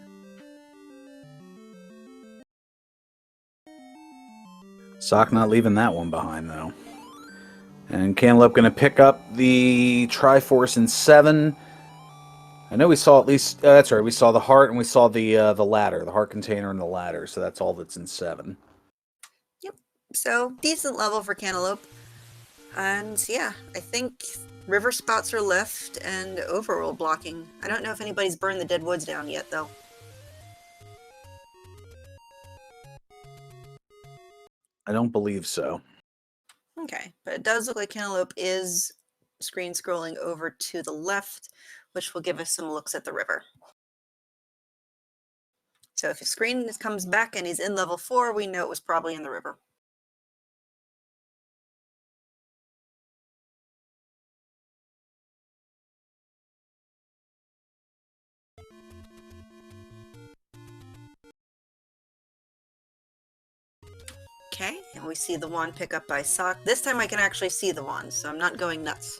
Sock not leaving that one behind, though. And Cantaloupe going to pick up the Triforce in 7. I know we saw at least... that's right, we saw the heart and we saw the ladder. The heart container and the ladder, so that's all that's in 7. Yep. So, decent level for Cantaloupe. And yeah, I think river spots are left and overworld blocking. I don't know if anybody's burned the dead woods down yet, though. I don't believe so. Okay, but it does look like Cantaloupe is screen scrolling over to the left, which will give us some looks at the river. So if his screen comes back and he's in level 4, we know it was probably in the river. Okay, and we see the wand pick up by Sock. This time I can actually see the wand, so I'm not going nuts.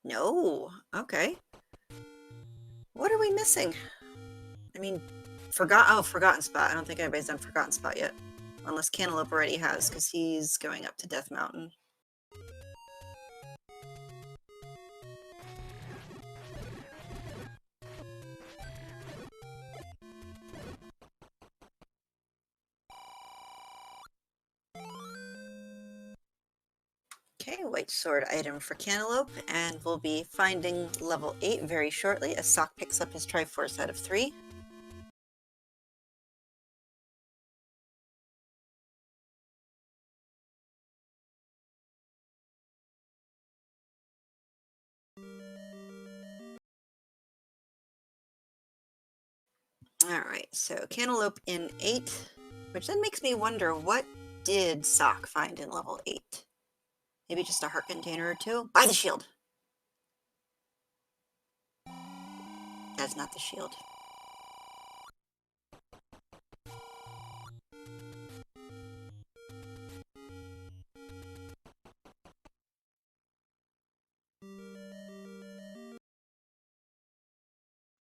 No, okay. What are we missing? I mean, Forgotten Spot. I don't think anybody's done Forgotten Spot yet. Unless Cantaloupe already has, because he's going up to Death Mountain. Okay, white sword item for Cantaloupe, and we'll be finding level 8 very shortly as Sock picks up his Triforce out of 3. Alright, so Cantaloupe in 8, which then makes me wonder, what did Sock find in level 8? Maybe just a heart container or two? Buy the shield! That's not the shield.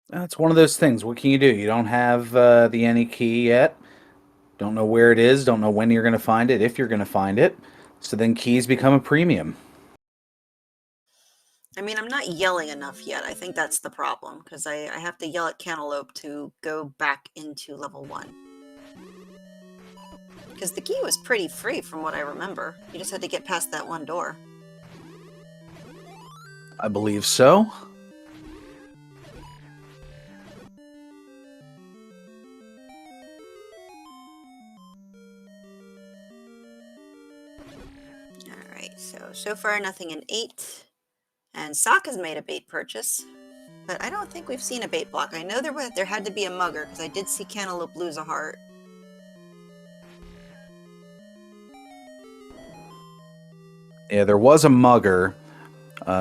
That's one of those things. What can you do? You don't have the any key yet. Don't know where it is. Don't know when you're going to find it, if you're going to find it. So then keys become a premium. I mean, I'm not yelling enough yet. I think that's the problem, because I have to yell at Cantaloupe to go back into level 1. Because the key was pretty free from what I remember. You just had to get past that one door. I believe so. Alright, so far nothing in 8. And Sock has made a bait purchase. But I don't think we've seen a bait block. I know there had to be a mugger, because I did see Cantaloupe lose a heart. Yeah, there was a mugger.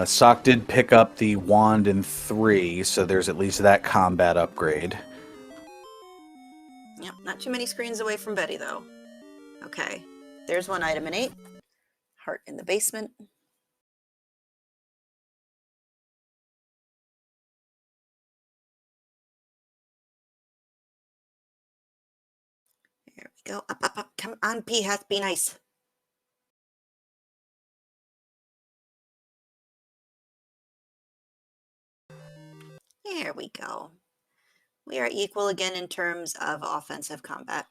Sock did pick up the wand in 3, so there's at least that combat upgrade. Yep, not too many screens away from Betty, though. Okay, there's one item in 8. Heart in the basement. There we go. Up, up, up. Come on, P-Hat, be nice. There we go. We are equal again in terms of offensive combat.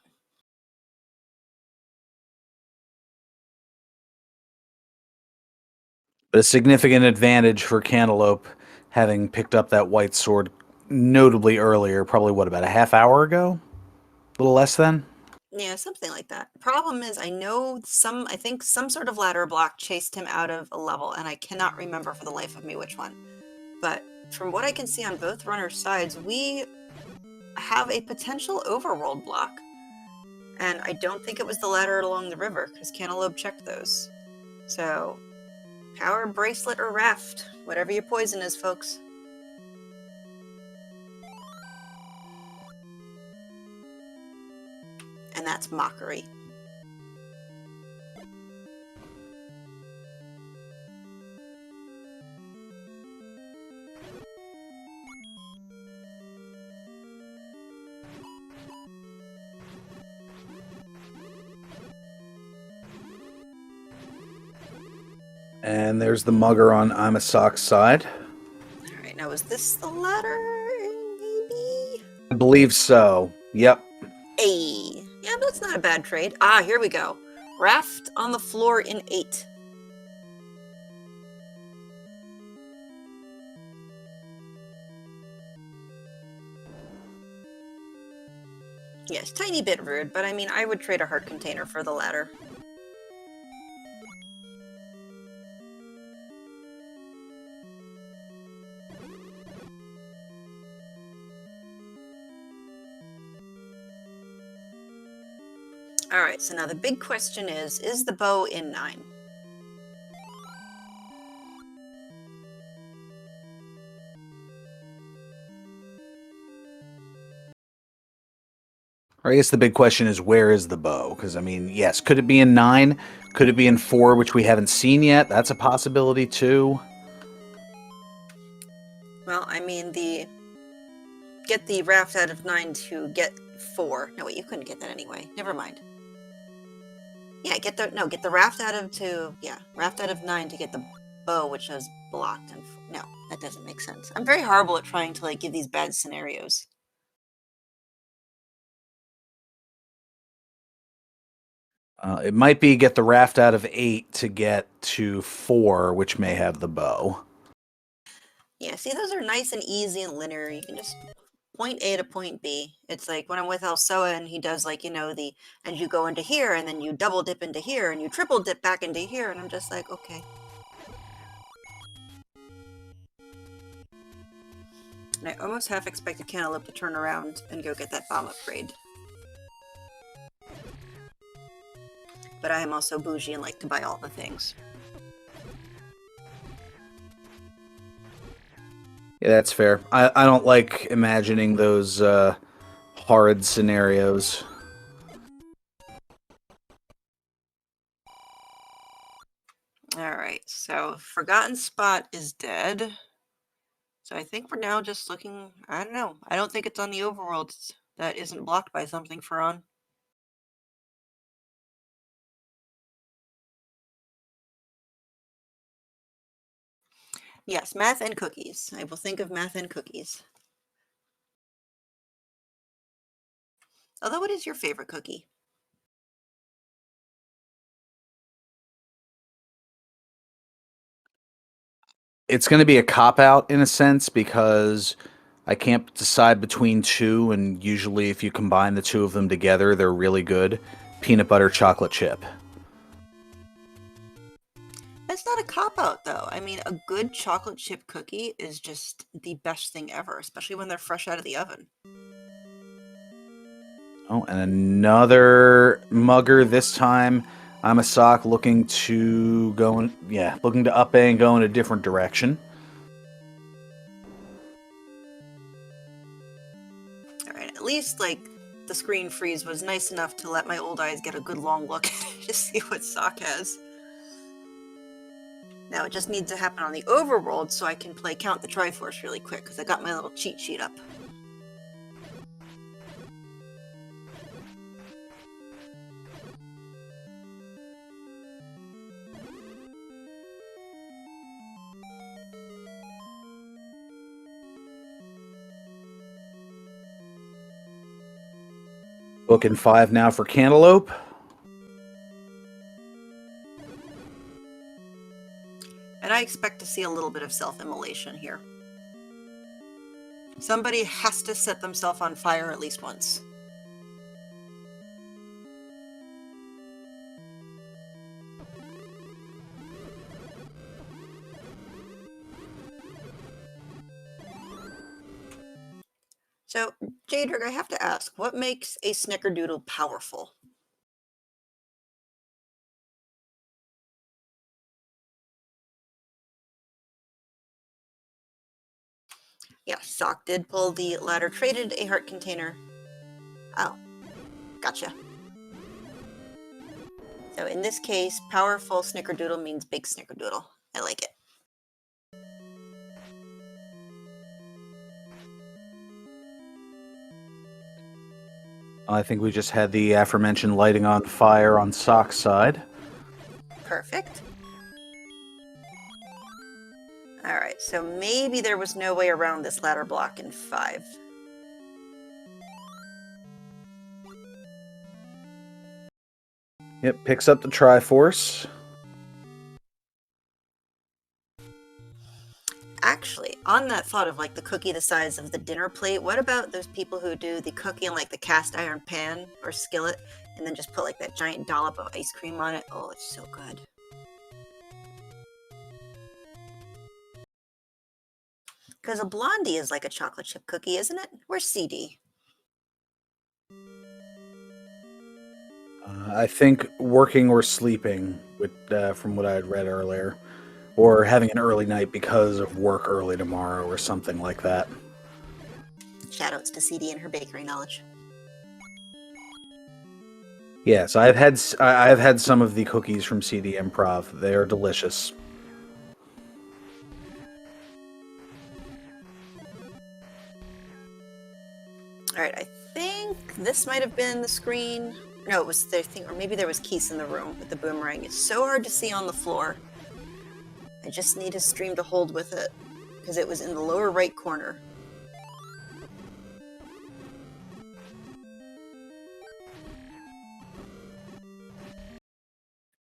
But a significant advantage for Cantaloupe, having picked up that white sword notably earlier, probably what, about a half hour ago? A little less than? Yeah, something like that. Problem is, I think some sort of ladder block chased him out of a level, and I cannot remember for the life of me which one. But from what I can see on both runners' sides, we have a potential overworld block. And I don't think it was the ladder along the river, because Cantaloupe checked those. So, power bracelet or raft, whatever your poison is, folks. And that's mockery. And there's the mugger on Imasock's side. Alright, now is this the ladder? Maybe? I believe so. Yep. Hey, yeah, that's not a bad trade. Ah, here we go. Raft on the floor in 8. Yes, tiny bit rude, but I mean, I would trade a heart container for the ladder. Alright, so now the big question is the bow in 9? Or I guess the big question is, where is the bow? Because, I mean, yes, could it be in 9? Could it be in 4, which we haven't seen yet? That's a possibility, too. Well, I mean, get the raft out of 9 to get 4. No, wait, you couldn't get that anyway. Never mind. Yeah, get the raft out of raft out of 9 to get the bow, which was blocked. And no, that doesn't make sense. I'm very horrible at trying to like give these bad scenarios. It might be get the raft out of 8 to get to 4, which may have the bow. Yeah, see, those are nice and easy and linear. You can just point A to point B. It's like when I'm with Elsoa and he does like, and you go into here and then you double dip into here and you triple dip back into here. And I'm just like, okay. And I almost half expected Cantaloupe to turn around and go get that bomb upgrade. But I am also bougie and like to buy all the things. Yeah, that's fair. I don't like imagining those horrid scenarios. Alright, so Forgotten Spot is dead. So I think we're now just looking, I don't know. I don't think it's on the overworld that isn't blocked by something for on. Yes, math and cookies. I will think of math and cookies. Although, what is your favorite cookie? It's going to be a cop-out in a sense because I can't decide between two, and usually if you combine the two of them together, they're really good. Peanut butter chocolate chip. That's not a cop-out, though. I mean, a good chocolate chip cookie is just the best thing ever, especially when they're fresh out of the oven. Oh, and another mugger this time. Imasock looking to looking to up A and go in a different direction. Alright, at least, like, the screen freeze was nice enough to let my old eyes get a good long look at it to see what Sock has. Now it just needs to happen on the overworld so I can play Count the Triforce really quick, because I got my little cheat sheet up. Booking 5 now for Cantaloupe. And I expect to see a little bit of self-immolation here. Somebody has to set themselves on fire at least once. So, Jadrick, I have to ask, what makes a snickerdoodle powerful? Yeah, Sock did pull the ladder, traded a heart container. Oh, gotcha. So in this case, powerful snickerdoodle means big snickerdoodle. I like it. I think we just had the aforementioned lighting on fire on Sock's side. Perfect. Alright, so maybe there was no way around this ladder block in 5. Yep, picks up the Triforce. Actually, on that thought of like the cookie the size of the dinner plate, what about those people who do the cookie in like the cast iron pan or skillet and then just put like that giant dollop of ice cream on it? Oh, it's so good. Because a blondie is like a chocolate chip cookie, isn't it? Where's CD? I think working or sleeping, from what I had read earlier, or having an early night because of work early tomorrow or something like that. Shoutouts to CD and her bakery knowledge. Yes, I've had some of the cookies from CD Improv. They are delicious. All right, I think this might have been the screen. No, it was the thing, or maybe there was Keith in the room with the boomerang. It's so hard to see on the floor. I just need his stream to hold with it because it was in the lower right corner.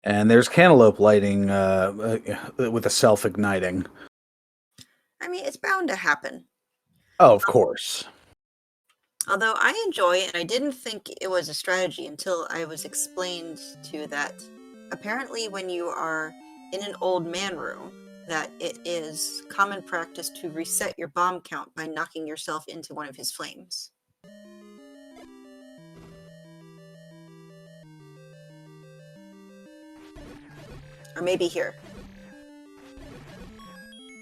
And there's cantaloupe lighting with a self-igniting. I mean, it's bound to happen. Oh, of course. Although I enjoy it, and I didn't think it was a strategy until I was explained to that apparently when you are in an old man room, that it is common practice to reset your bomb count by knocking yourself into one of his flames. Or maybe here.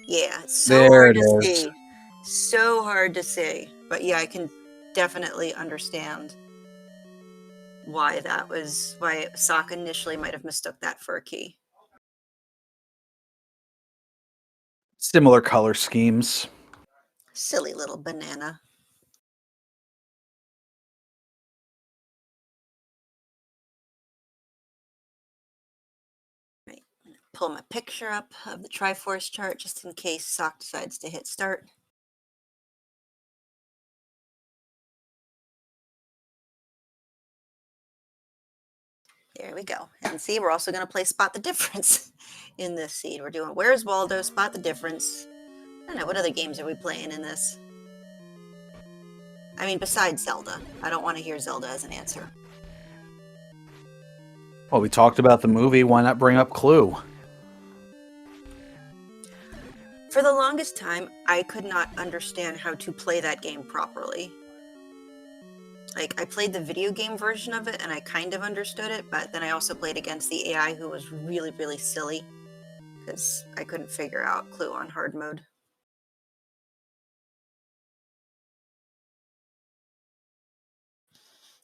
Yeah, it's so There hard it to is. see. So hard to see. But yeah, I can definitely understand why Sock initially might have mistook that for a key. Similar color schemes. Silly little banana. Right. Pull my picture up of the Triforce chart just in case Sock decides to hit start. There we go. And see, we're also going to play Spot the Difference in this seed. We're doing Where's Waldo, Spot the Difference. I don't know, what other games are we playing in this? I mean, besides Zelda. I don't want to hear Zelda as an answer. Well, we talked about the movie. Why not bring up Clue? For the longest time, I could not understand how to play that game properly. Like, I played the video game version of it and I kind of understood it, but then I also played against the AI who was really, really silly because I couldn't figure out Clue on hard mode.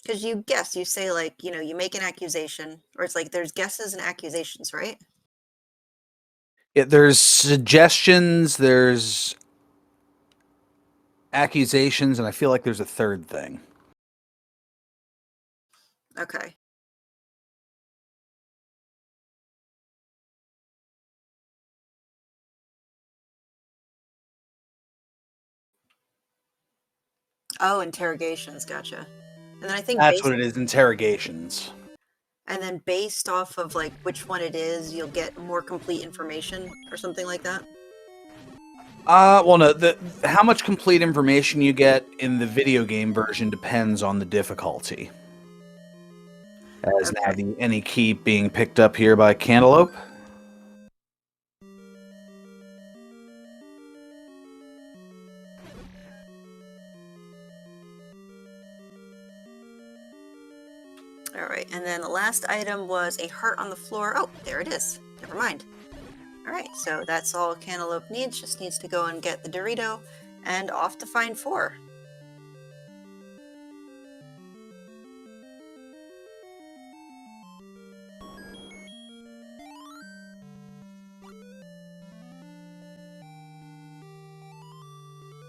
Because you guess, you say, like, you make an accusation, or it's like there's guesses and accusations, right? Yeah, there's suggestions, there's accusations, and I feel like there's a third thing. Okay. Oh, interrogations, gotcha. And then I think That's what it is, interrogations. and then based off of like which one it is, you'll get more complete information or something like that. Well, no, how much complete information you get in the video game version depends on the difficulty. As now Okay. any key being picked up here by Cantaloupe. All right, and then the last item was a heart on the floor. Oh, there it is. Never mind. All right, so that's all Cantaloupe needs. Just needs to go and get the Dorito and off to find 4.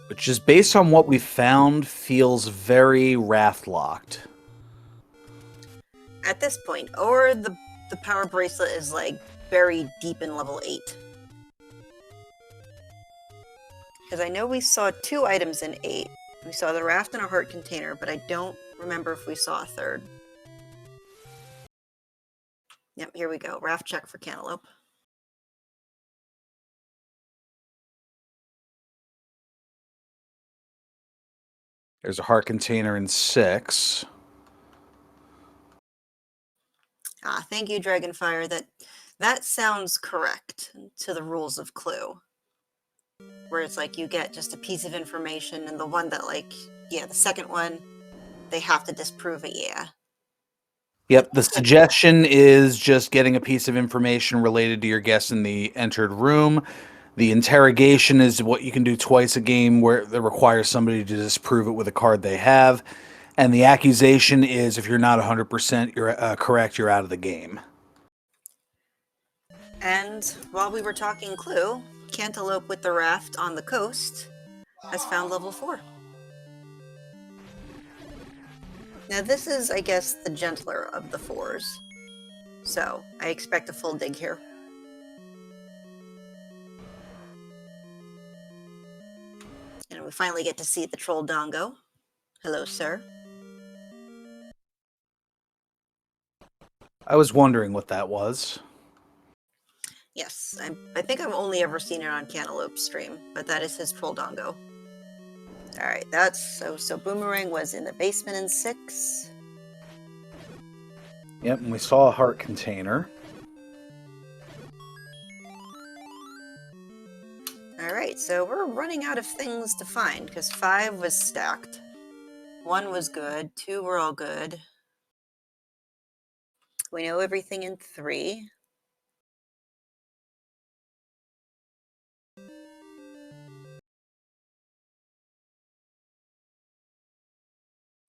Which is based on what we found, feels very Wrath-locked. At this point, or the power bracelet is like buried deep in level 8. Because I know we saw 2 items in 8. We saw the raft and a heart container, but I don't remember if we saw a third. Yep, here we go. Raft check for Cantaloupe. There's a heart container in 6. Ah, thank you, Dragonfire. That sounds correct to the rules of Clue. Where it's like you get just a piece of information, and the one that, like, yeah, the second one, they have to disprove it, yeah. Yep, the suggestion is just getting a piece of information related to your guess in the entered room. The interrogation is what you can do twice a game where it requires somebody to disprove it with a card they have. And the accusation is if you're not 100% correct, you're out of the game. And while we were talking Clue, Cantaloupe with the raft on the coast has found level 4. Now this is, I guess, the gentler of the 4s. So, I expect a full dig here. And we finally get to see the Troll Dongo. Hello, sir. I was wondering what that was. Yes, I think I've only ever seen it on Cantaloupe's stream, but that is his Troll Dongo. Alright, that's so Boomerang was in the basement in 6. Yep, and we saw a heart container. Alright, so we're running out of things to find, because 5 was stacked. 1 was good, 2 were all good. We know everything in 3.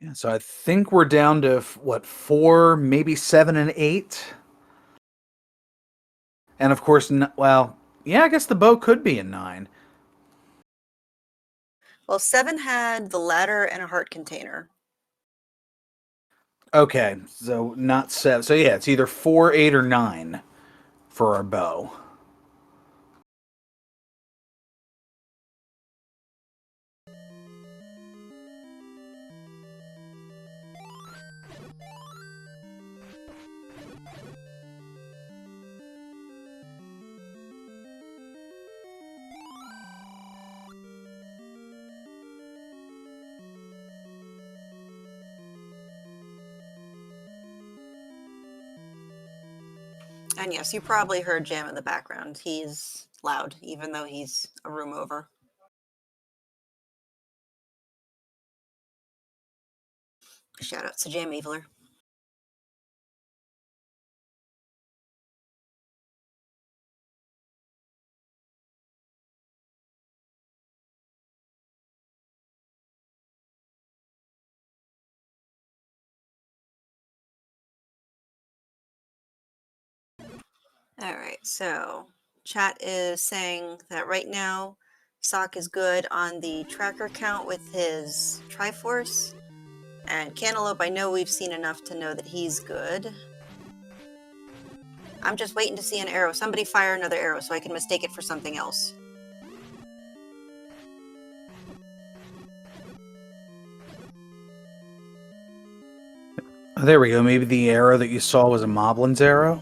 Yeah, so I think we're down to, what, 4, maybe 7 and 8? And of course, well, yeah, I guess the bow could be a 9. Well, 7 had the ladder and a heart container. Okay, so not 7. So yeah, it's either 4, 8, or 9 for our bow. And yes, you probably heard Jam in the background. He's loud, even though he's a room over. Shout out to Jam Eviler. Alright, so chat is saying that right now Sock is good on the tracker count with his Triforce. And Cantaloupe, I know we've seen enough to know that he's good. I'm just waiting to see an arrow. Somebody fire another arrow so I can mistake it for something else. Oh, there we go. Maybe the arrow that you saw was a Moblin's arrow?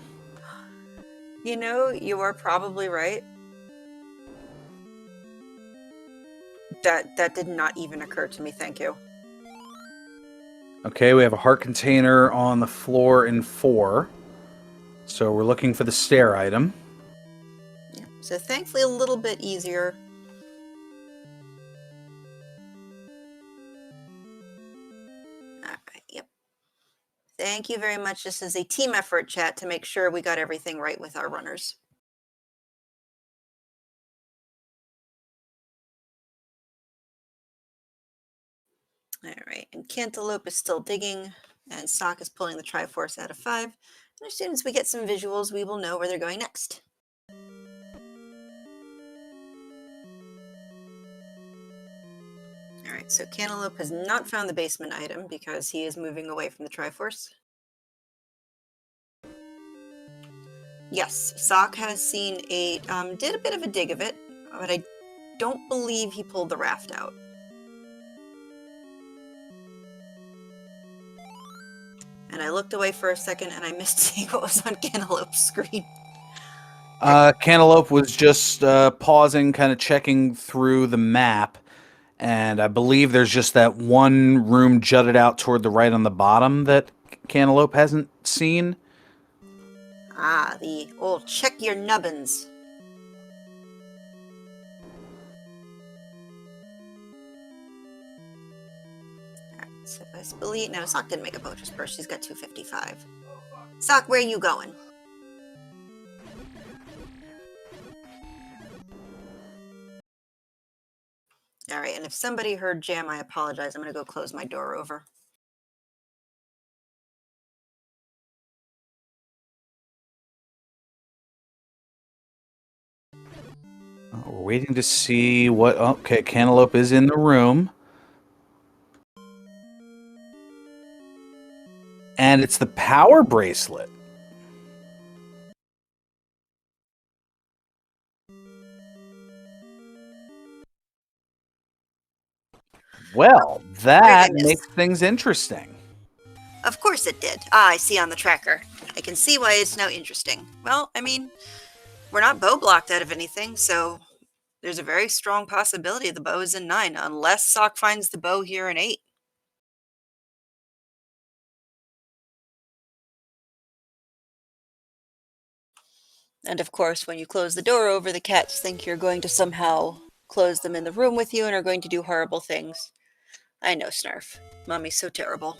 You know, you are probably right. That did not even occur to me, thank you. Okay, we have a heart container on the floor in 4. So we're looking for the stair item. Yeah. So thankfully a little bit easier. Alright, yep. Thank you very much. This is a team effort, chat, to make sure we got everything right with our runners. Alright, and Cantaloupe is still digging, and Sock is pulling the Triforce out of 5. And as soon as we get some visuals, we will know where they're going next. Alright, so Cantaloupe has not found the basement item because he is moving away from the Triforce. Yes, Sock has seen did a bit of a dig of it, but I don't believe he pulled the raft out. And I looked away for a second and I missed seeing what was on Cantaloupe's screen. Cantaloupe was just pausing, kind of checking through the map. And I believe there's just that one room jutted out toward the right on the bottom that Cantaloupe hasn't seen. Ah, the old check your nubbins. Alright, so I believe... No, Sock didn't make a poacher's purse. She's got 255. Sock, where are you going? Alright, and if somebody heard Jam, I apologize. I'm going to go close my door over. We're waiting to see what... Okay, Cantaloupe is in the room. And it's the power bracelet. Well, What did I that miss? makes things interesting. Of course it did. Ah, I see on the tracker. I can see why it's now interesting. Well, I mean, we're not bow blocked out of anything, so there's a very strong possibility the bow is in 9, unless Sock finds the bow here in 8. And of course, when you close the door over, the cats think you're going to somehow close them in the room with you and are going to do horrible things. I know, Snarf. Mommy's so terrible.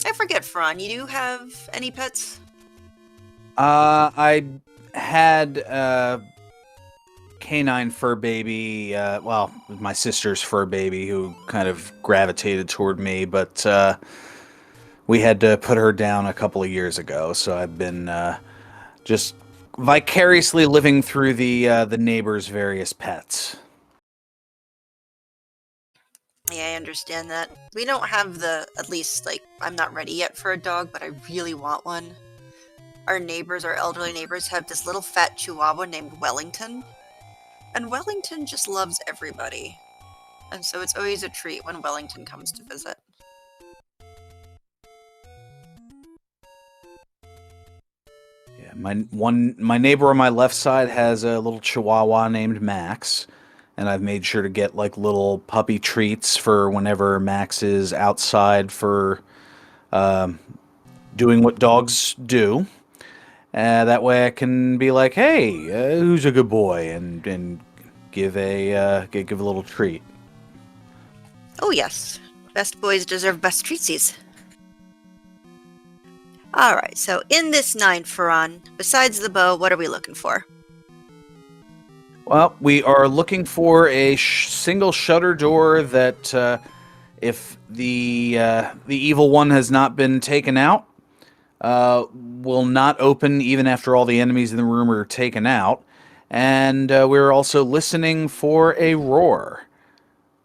I forget, Fran, you do have any pets? I had canine fur baby, well, my sister's fur baby who kind of gravitated toward me, but we had to put her down a couple of years ago, so I've been just vicariously living through the neighbors' various pets. Yeah, I understand that. We don't have at least, like, I'm not ready yet for a dog, but I really want one. Our neighbors, our elderly neighbors, have this little fat chihuahua named Wellington. And Wellington just loves everybody. And so it's always a treat when Wellington comes to visit. Yeah, my neighbor on my left side has a little chihuahua named Max, and I've made sure to get like little puppy treats for whenever Max is outside for um, doing what dogs do. That way I can be like, "Hey, who's a good boy?" and give give a little treat. Oh yes, best boys deserve best treatsies. Alright, so in this 9, Faran, besides the bow, what are we looking for? Well, we are looking for a single shutter door that, if the evil one has not been taken out, will not open even after all the enemies in the room are taken out. And we're also listening for a roar,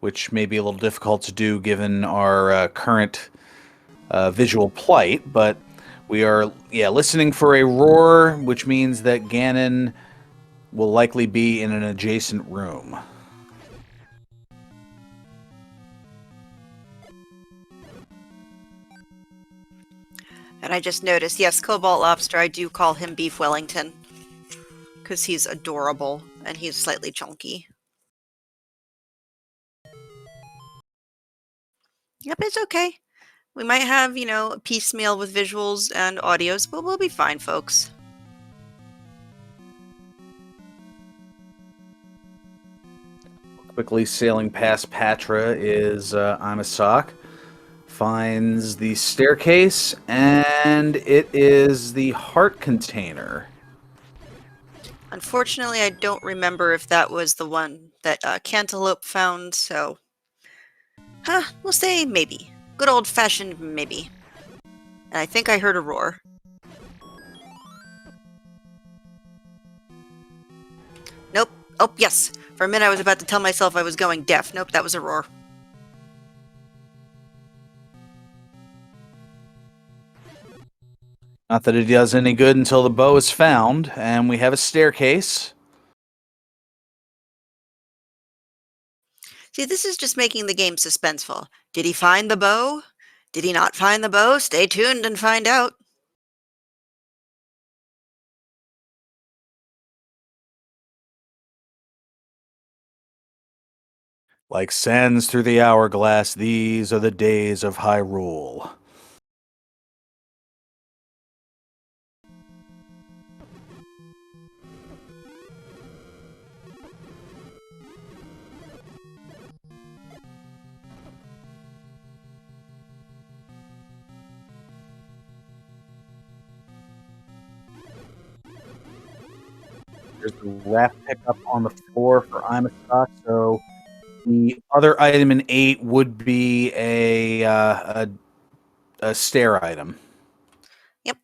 which may be a little difficult to do given our current visual plight, but we are, listening for a roar, which means that Ganon will likely be in an adjacent room. And I just noticed, yes, Cobalt Lobster, I do call him Beef Wellington. Because he's adorable, and he's slightly chunky. Yep, it's okay. We might have, a piecemeal with visuals and audios, but we'll be fine, folks. Quickly sailing past Patra is Imasock. Finds the staircase, and it is the heart container. Unfortunately, I don't remember if that was the one that Cantaloupe found, so... we'll say maybe. Good old-fashioned maybe. And I think I heard a roar. Nope. Oh, yes. For a minute I was about to tell myself I was going deaf. Nope, that was a roar. Not that it does any good until the bow is found, and we have a staircase. See, this is just making the game suspenseful. Did he find the bow? Did he not find the bow? Stay tuned and find out. Like sands through the hourglass, these are the days of Hyrule. There's the wrap pickup on the floor for Imasock, so the other item in 8 would be a stair item. Yep.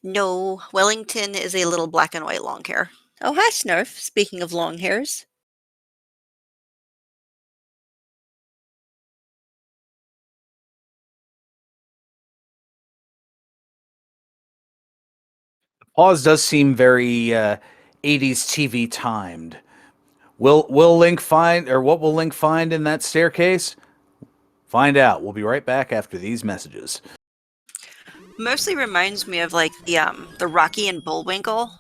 No, Wellington is a little black and white long hair. Oh, hi, Snurf. Speaking of long hairs. Pause does seem very 80s TV timed. Will Link find, or what will Link find in that staircase? Find out. We'll be right back after these messages. Mostly reminds me of like the Rocky and Bullwinkle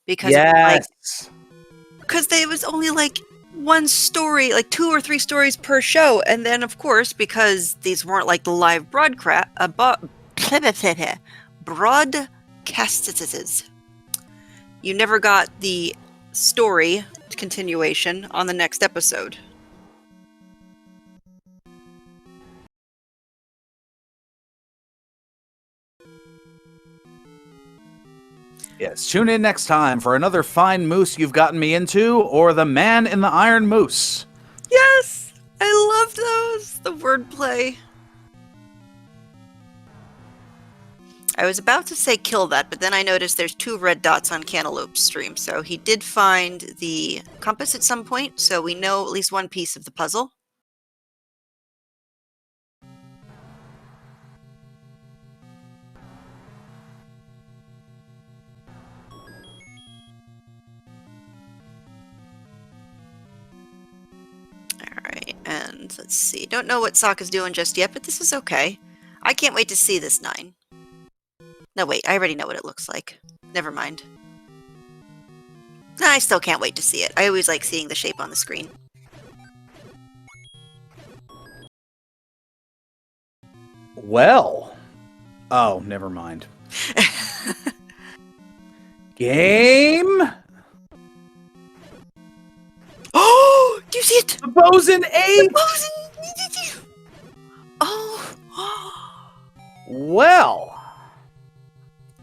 because it was like Yes. because there was only like one story, like 2 or 3 stories per show, and then of course because these weren't like the live broadcasts, you never got the story continuation on the next episode. Yes, tune in next time for another fine moose you've gotten me into, or the man in the iron moose. Yes! I love those! The wordplay. I was about to say kill that, but then I noticed there's 2 red dots on Cantaloupe's stream, so he did find the compass at some point, so we know at least one piece of the puzzle. Alright, and let's see. Don't know what Sokka's doing just yet, but this is okay. I can't wait to see this 9. No, wait, I already know what it looks like. Never mind. No, I still can't wait to see it. I always like seeing the shape on the screen. Well. Oh, never mind. Game. Oh! Do you see it? The bow's in 8! Oh! Well.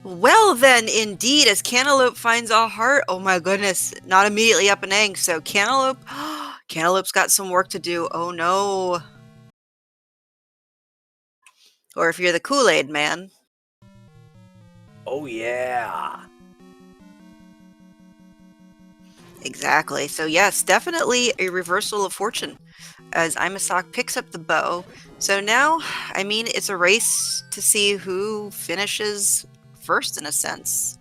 Well then, indeed, as Cantaloupe finds a heart, oh my goodness, not immediately up and ang, so Cantaloupe's got some work to do, oh no. Or if you're the Kool-Aid man. Oh, yeah. Exactly, so yes, definitely a reversal of fortune, as Imasock picks up the bow. So now, I mean, it's a race to see who finishes first, in a sense.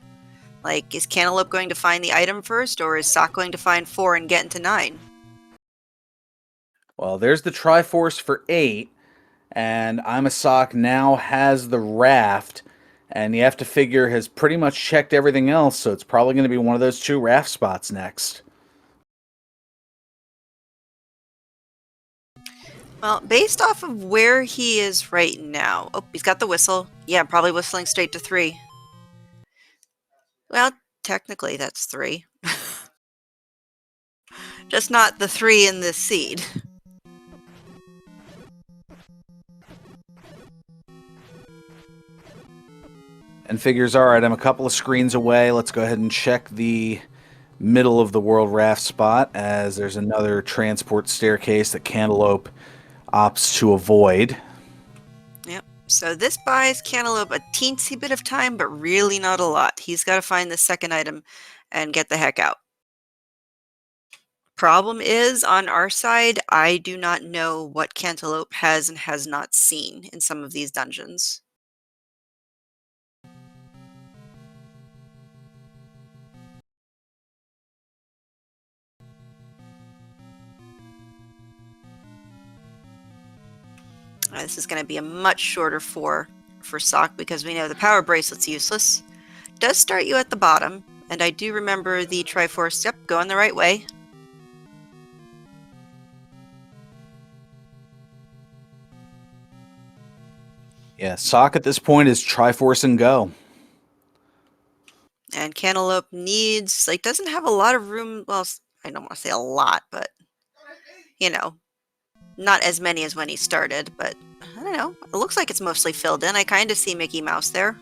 Like, is Cantaloupe going to find the item first, or is Sock going to find 4 and get into 9? Well, there's the Triforce for 8, and Imasock now has the raft, and you have to figure has pretty much checked everything else, so it's probably going to be one of those 2 raft spots next. Well, based off of where he is right now... Oh, he's got the whistle. Yeah, probably whistling straight to 3. Well, technically that's 3. Just not the 3 in this seed. And figures, all right, I'm a couple of screens away. Let's go ahead and check the middle of the world raft spot, as there's another transport staircase that Cantaloupe opts to avoid. Yep. So this buys Cantaloupe a teensy bit of time, but really not a lot. He's got to find the second item and get the heck out. Problem is, on our side, I do not know what Cantaloupe has and has not seen in some of these dungeons. This is going to be a much shorter 4 for Sock because we know the power bracelet's useless. Does start you at the bottom, and I do remember the Triforce. Yep, going the right way. Yeah, Sock at this point is Triforce and go. And Cantaloupe needs, like, doesn't have a lot of room. Well, I don't want to say a lot, but, you know, not as many as when he started, but I don't know. It looks like it's mostly filled in. I kind of see Mickey Mouse there.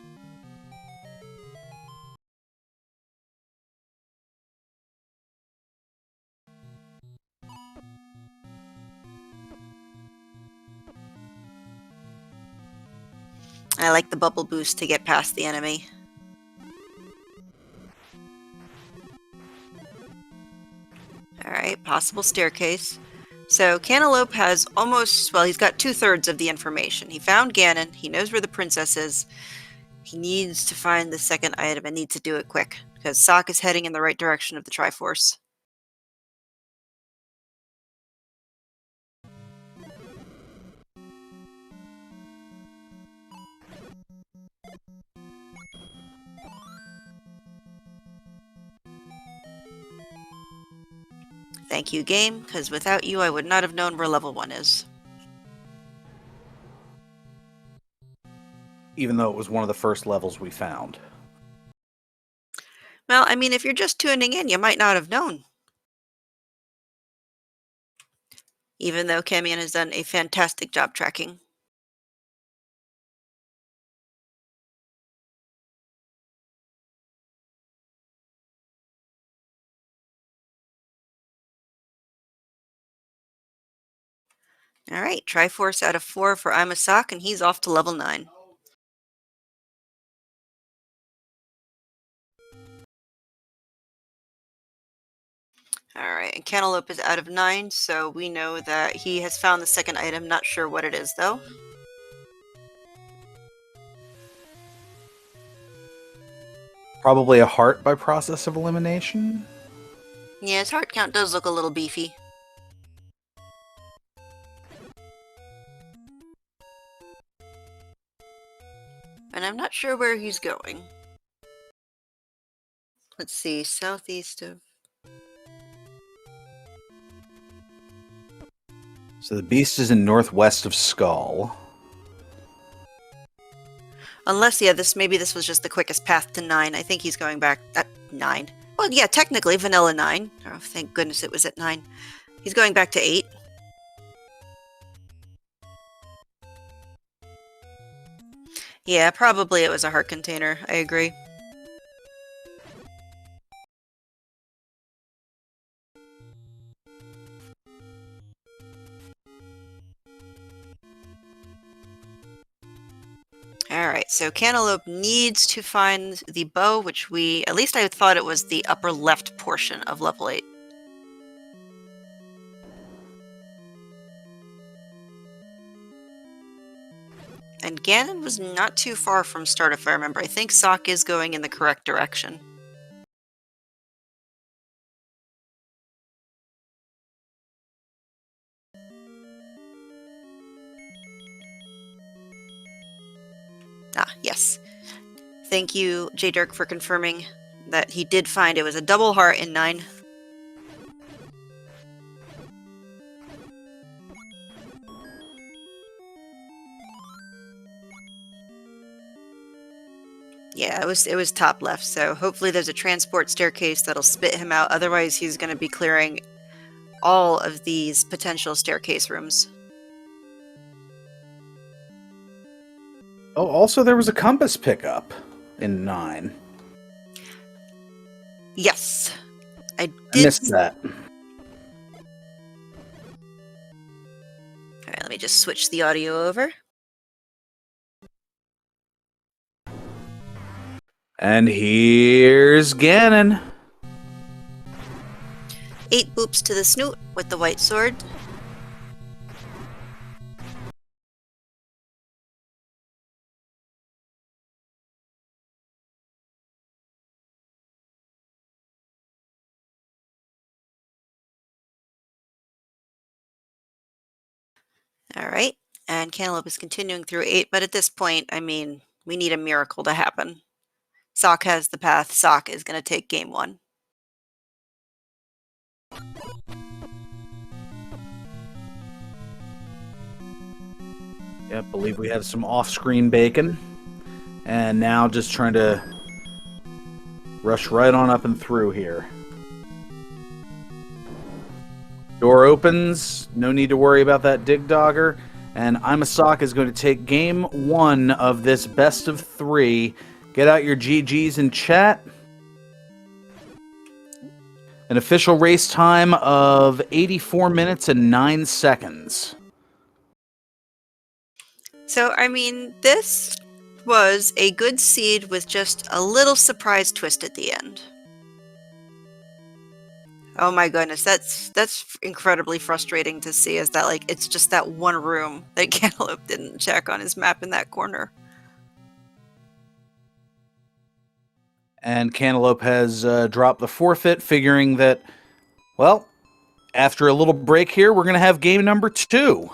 I like the bubble boost to get past the enemy. Alright, possible staircase. So Cantaloupe has almost, well, he's got 2/3 of the information. He found Ganon, he knows where the princess is. He needs to find the second item and needs to do it quick, because Sock is heading in the right direction of the Triforce. Thank you, game, because without you I would not have known where level 1 is. Even though it was one of the first levels we found. Well, I mean, if you're just tuning in, you might not have known. Even though Camion has done a fantastic job tracking. Alright, Triforce out of 4 for Imasock, and he's off to level 9. Alright, and Cantaloupe is out of 9, so we know that he has found the second item. Not sure what it is, though. Probably a heart by process of elimination? Yeah, his heart count does look a little beefy. And I'm not sure where he's going. Let's see, southeast of... So the beast is in northwest of Skull. Unless, yeah, maybe this was just the quickest path to 9. I think he's going back at 9. Well, yeah, technically, vanilla 9. Oh, thank goodness it was at 9. He's going back to 8. Yeah, probably it was a heart container. I agree. Alright, so Cantaloupe needs to find the bow, which at least I thought it was the upper left portion of level 8. And Ganon was not too far from start, if I remember. I think Sock is going in the correct direction. Ah, yes. Thank you, J Dirk, for confirming that he did find it was a double heart in 9. Yeah, it was top left, so hopefully there's a transport staircase that'll spit him out. Otherwise, he's going to be clearing all of these potential staircase rooms. Oh, also there was a compass pickup in 9. Yes. I missed that. Alright, let me just switch the audio over. And here's Ganon. 8 boops to the snoot with the white sword. Alright, and Cantaloupe is continuing through 8, but at this point, I mean, we need a miracle to happen. Sock has the path. Sock is going to take game 1. Yeah, I believe we have some off-screen bacon. And now just trying to rush right on up and through here. Door opens. No need to worry about that dig dogger. And Imasock is going to take game 1 of this best of 3. Get out your GGs in chat. An official race time of 84 minutes and 9 seconds. So, I mean, this was a good seed with just a little surprise twist at the end. Oh my goodness, that's incredibly frustrating to see, is that, like, it's just that one room that Cantaloupe didn't check on his map in that corner. And Cantaloupe has dropped the forfeit, figuring that, well, after a little break here, we're going to have game number 2.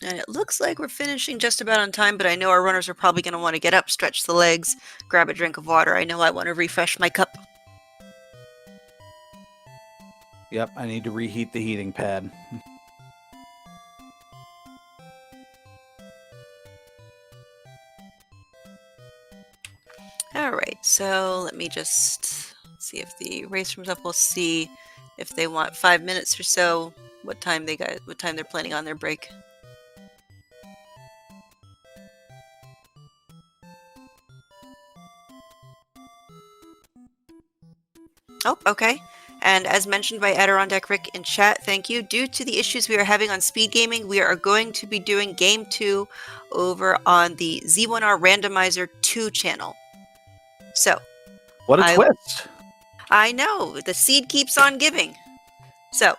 And it looks like we're finishing just about on time, but I know our runners are probably going to want to get up, stretch the legs, grab a drink of water. I know I want to refresh my cup. Yep, I need to reheat the heating pad. All right, so let me just see if the race room's up. We'll see if they want 5 minutes or so. What time they're planning on their break. Oh, okay. And as mentioned by Adirondack Rick in chat, thank you. Due to the issues we are having on SpeedGaming, we are going to be doing Game 2 over on the Z1R Randomizer 2 channel. So, What a twist! I know, the seed keeps on giving. So,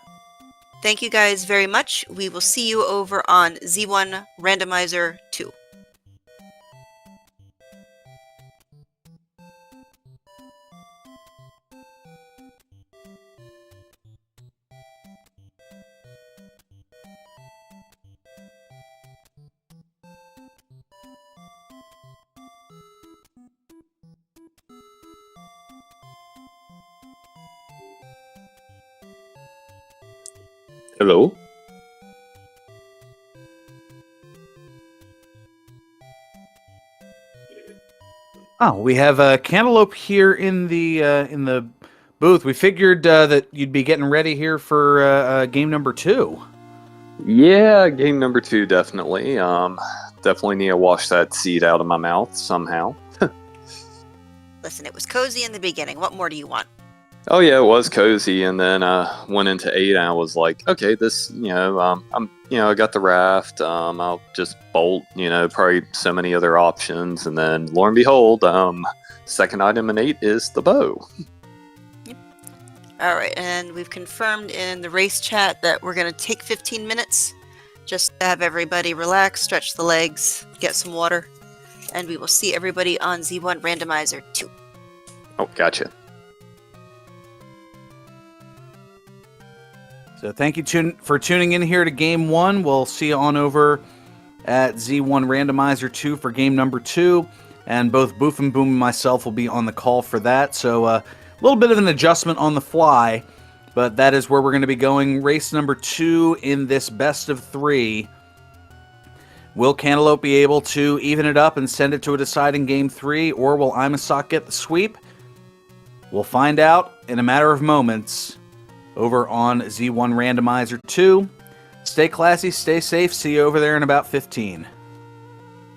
thank you guys very much. We will see you over on Z1 Randomizer 2. Hello? Oh, we have Cantaloupe here in the booth. We figured that you'd be getting ready here for game number 2. Yeah, game number 2, definitely. Definitely need to wash that seed out of my mouth somehow. Listen, it was cozy in the beginning. What more do you want? Oh yeah, it was cozy, and then went into 8, and I was like, okay, this, I got the raft. I'll just bolt, probably so many other options, and then lo and behold, second item in 8 is the bow. Yep. All right, and we've confirmed in the race chat that we're going to take 15 minutes just to have everybody relax, stretch the legs, get some water, and we will see everybody on Z1 Randomizer 2. Oh, gotcha. So thank you for tuning in here to Game 1. We'll see you on over at Z1 Randomizer 2 for game number 2. And both Boof and Boom and myself will be on the call for that. So a little bit of an adjustment on the fly. But that is where we're going to be going. Race number 2 in this best of 3. Will Cantaloupe be able to even it up and send it to a deciding game 3? Or will Imasock get the sweep? We'll find out in a matter of moments over on Z1 Randomizer 2. Stay classy, stay safe. See you over there in about 15.